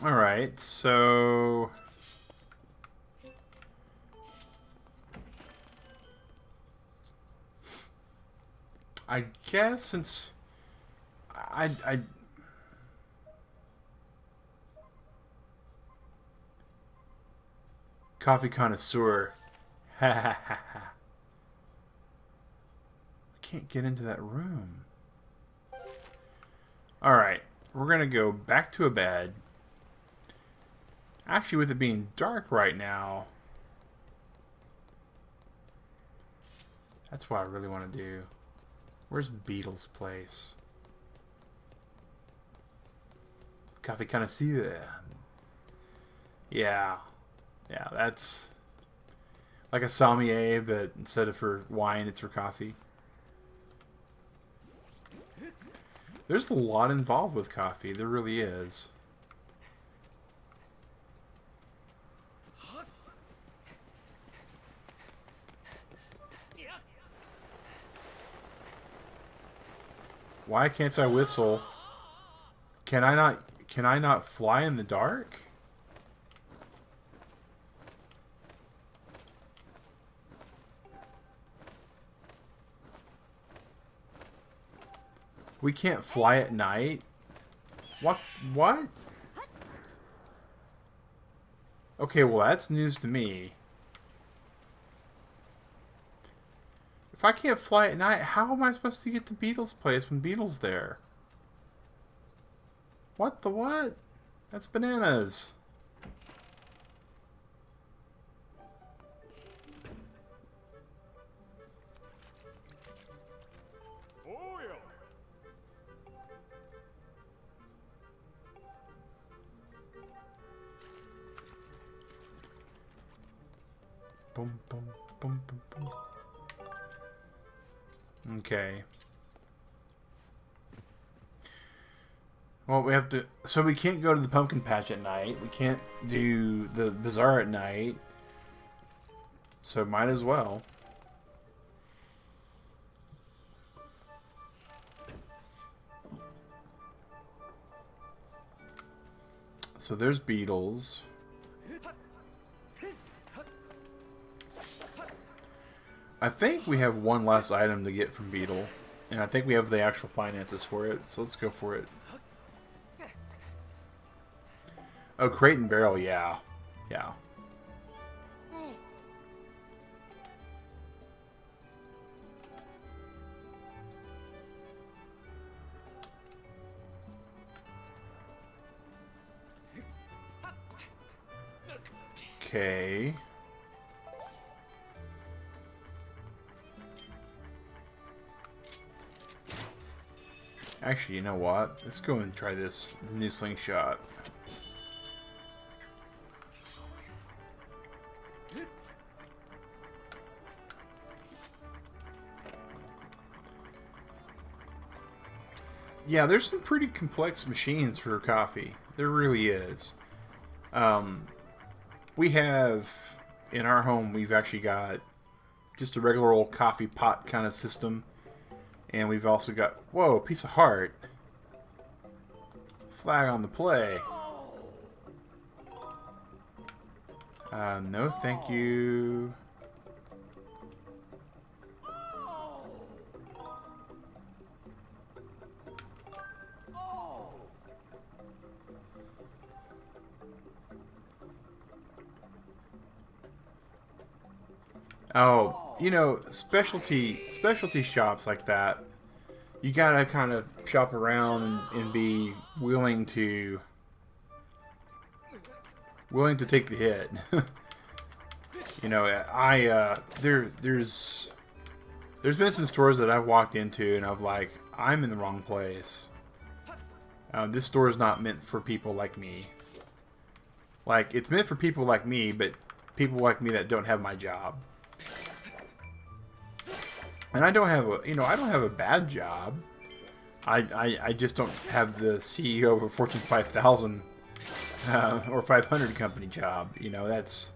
Alright, so... I guess since... I coffee connoisseur. Ha ha ha ha. I can't get into that room. Alright, we're gonna go back to a bed. Actually, with it being dark right now, that's what I really want to do. Where's Beetle's place? Coffee connoisseur. Yeah. Yeah, that's like a sommelier, but instead of for wine, it's for coffee. There's a lot involved with coffee. There really is. Why can't I whistle? Can I not fly in the dark? We can't fly at night? What? Okay, well that's news to me. If I can't fly at night, how am I supposed to get to Beetle's place when Beetle's there? What the what? That's bananas. Boom, boom, boom, boom, boom. Okay. Well, we have to... So we can't go to the pumpkin patch at night. We can't do the bazaar at night. So might as well. So there's Beetles. I think we have one last item to get from Beetle. And I think we have the actual finances for it. So let's go for it. Oh, crate and barrel, yeah. Yeah. Okay. Actually, you know what? Let's go and try this new slingshot. Yeah, there's some pretty complex machines for coffee. There really is. We have, in our home, we've actually got just a regular old coffee pot kind of system. And we've also got, whoa, a piece of heart. Flag on the play. No, thank you. Oh, you know, specialty shops like that, you gotta kind of shop around and be willing to take the hit. You know, there's been some stores that I've walked into and I'm like, I'm in the wrong place. This store is not meant for people like me. Like, it's meant for people like me, but people like me that don't have my job. And I don't have a, I don't have a bad job. I just don't have the CEO of a Fortune 5000 or 500 company job. That's...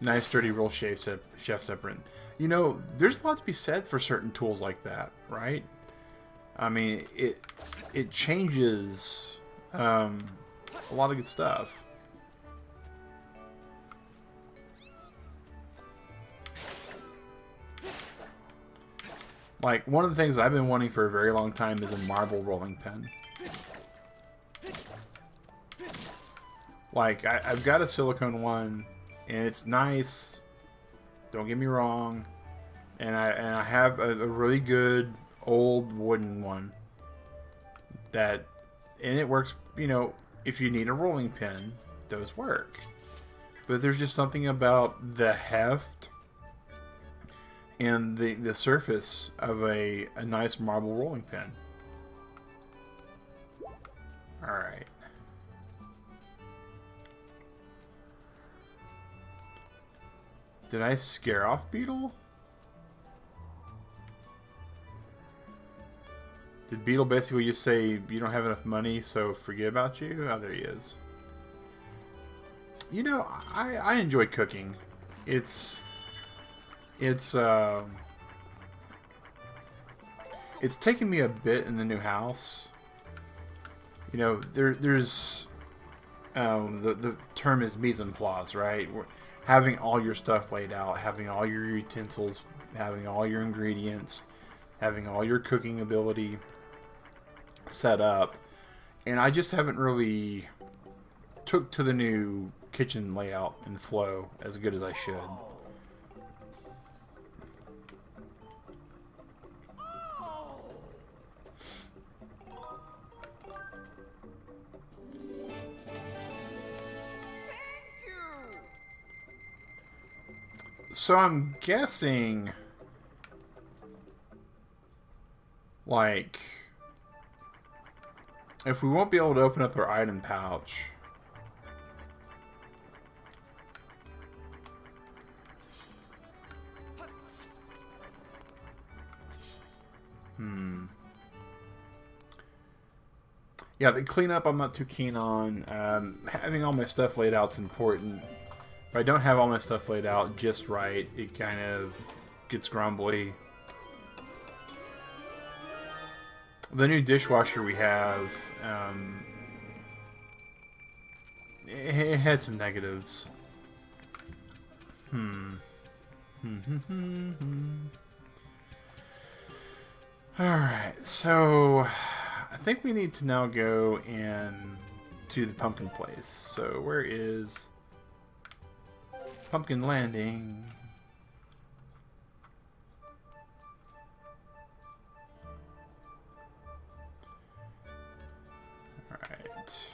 Nice, sturdy roll chef separate. There's a lot to be said for certain tools like that, right? I mean, it changes a lot of good stuff. Like, one of the things I've been wanting for a very long time is a marble rolling pin. Like, I've got a silicone one, and it's nice. Don't get me wrong. And I have a really good old wooden one and it works. If you need a rolling pin, those work. But there's just something about the heft and the surface of a nice marble rolling pin. All right. Did I scare off Beetle? Did Beetle basically just say, you don't have enough money, so forget about you? Oh, there he is. I enjoy cooking. It's taken me a bit in the new house. There's the term is mise en place, right? Having all your stuff laid out, having all your utensils, having all your ingredients, having all your cooking ability set up. And I just haven't really took to the new kitchen layout and flow as good as I should. So I'm guessing, like, if we won't be able to open up our item pouch, yeah, the cleanup I'm not too keen on. Having all my stuff laid out is important. If I don't have all my stuff laid out just right, it kind of gets grumbly. The new dishwasher we have, it had some negatives. Alright, so I think we need to now go in to the pumpkin place. So where is Pumpkin Landing? Alright.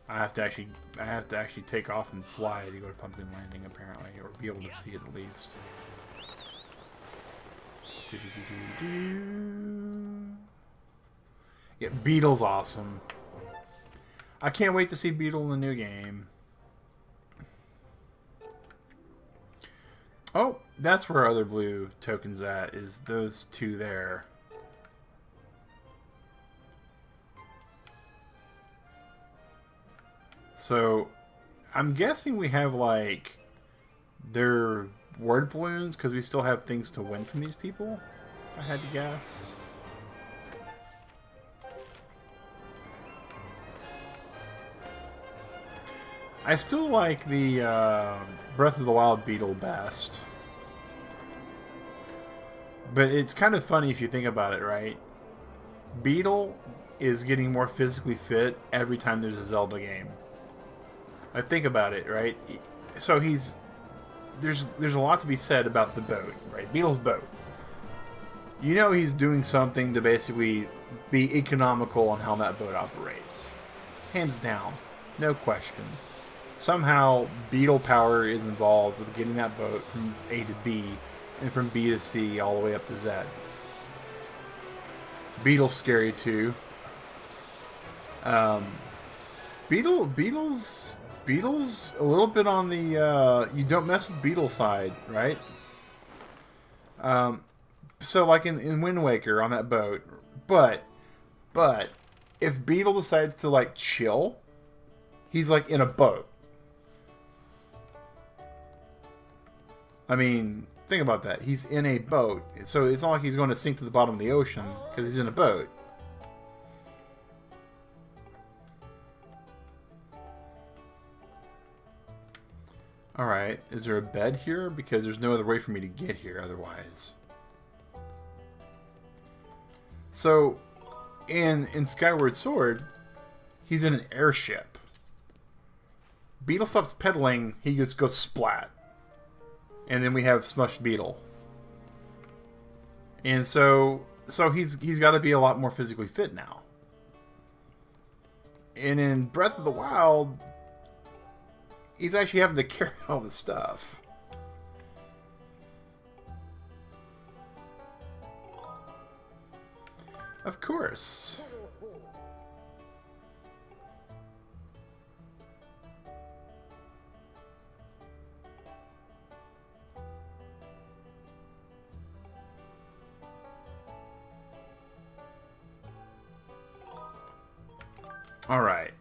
I have to actually take off and fly to go to Pumpkin Landing apparently, or be able to see it at least. Yeah, Beetle's awesome. I can't wait to see Beetle in the new game. Oh, that's where our other blue token's at, is those two there. So, I'm guessing we have, like, their word balloons, because we still have things to win from these people, if I had to guess. I still like the Breath of the Wild Beetle best. But it's kind of funny if you think about it, right? Beetle is getting more physically fit every time there's a Zelda game. I think about it, right? So there's a lot to be said about the boat, right? Beetle's boat. You know he's doing something to basically be economical on how that boat operates. Hands down. No question. somehow beetle power is involved with getting that boat from A to B and from B to C all the way up to Z. Beetle's scary too. Beetle's a little bit on the you don't mess with Beetle side, right? So like in Wind Waker on that boat, but if Beetle decides to like chill, he's like in a boat. I mean, think about that. He's in a boat, so it's not like he's going to sink to the bottom of the ocean because he's in a boat. Alright, is there a bed here? Because there's no other way for me to get here otherwise. So, in Skyward Sword, he's in an airship. Beetle stops pedaling, he just goes splat. And then we have Smushed Beetle. And so he's got to be a lot more physically fit now. And in Breath of the Wild, he's actually having to carry all the stuff. Of course. All right.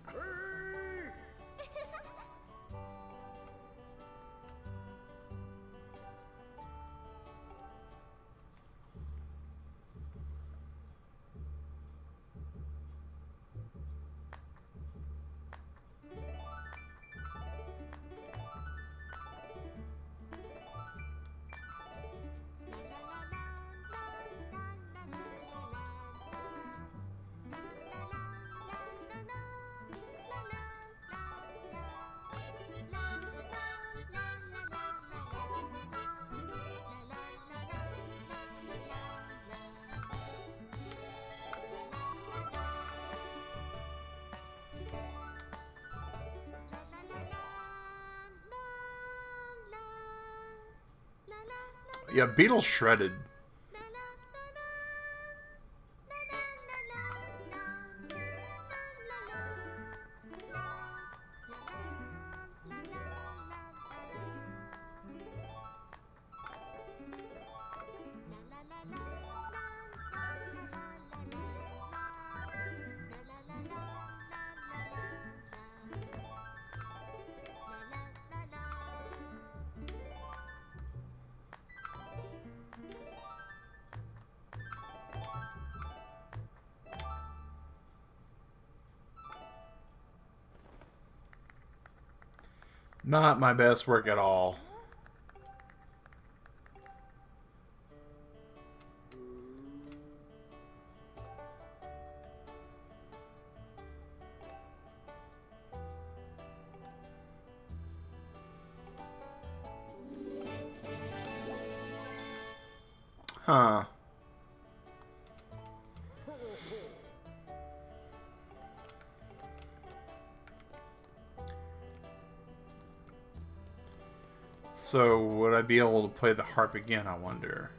Yeah, Beetle's shredded. Not my best work at all. Huh. So, would I be able to play the harp again, I wonder?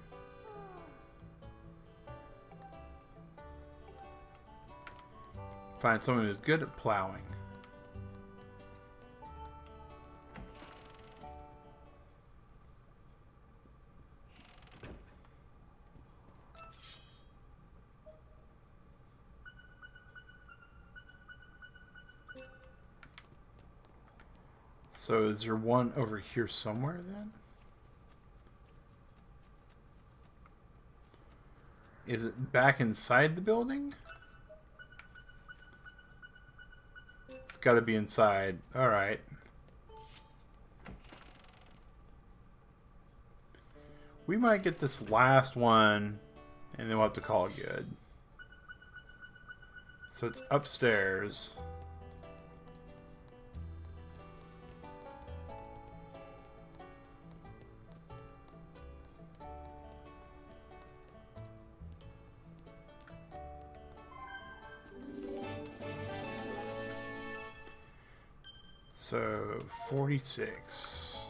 Find someone who's good at plowing. So is there one over here somewhere then? Is it back inside the building? It's got to be inside. All right. We might get this last one and then we'll have to call it good. So it's upstairs. So 46.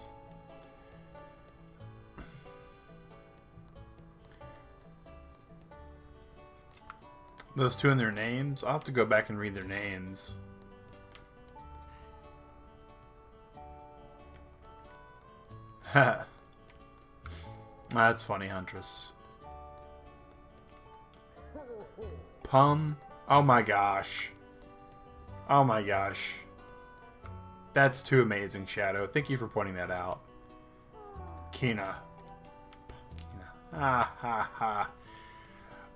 Those two in their names? I'll have to go back and read their names. Ha. That's funny, Huntress. Pum. Oh my gosh. Oh my gosh. That's too amazing, Shadow. Thank you for pointing that out. Kina. Ha ha ha.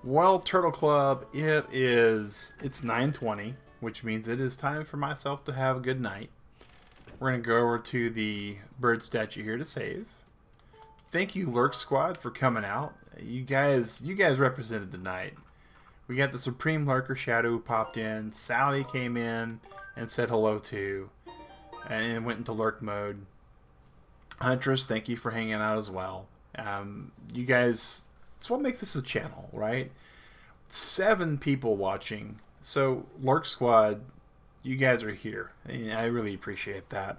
Well, Turtle Club, it's 9:20, which means it is time for myself to have a good night. We're going to go over to the bird statue here to save. Thank you, Lurk Squad, for coming out. You guys represented the night. We got the Supreme Lurker Shadow who popped in. Sally came in and said hello too, and went into lurk mode. Huntress, thank you for hanging out as well. You guys, it's what makes this a channel, right? 7 people watching. So, Lurk Squad, you guys are here. And I really appreciate that.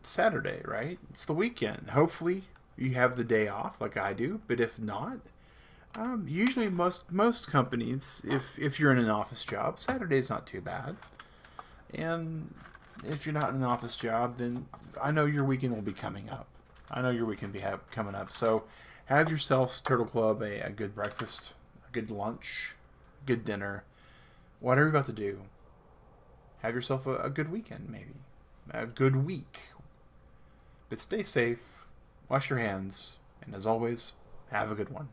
Saturday, right? It's the weekend. Hopefully, you have the day off like I do. But if not, usually most companies, if you're in an office job, Saturday's not too bad. And if you're not in an office job, then I know your weekend will be coming up. I know your weekend will be coming up. So have yourselves, Turtle Club, a good breakfast, a good lunch, a good dinner, whatever you're about to do. Have yourself a good weekend, maybe. A good week. But stay safe, wash your hands, and as always, have a good one.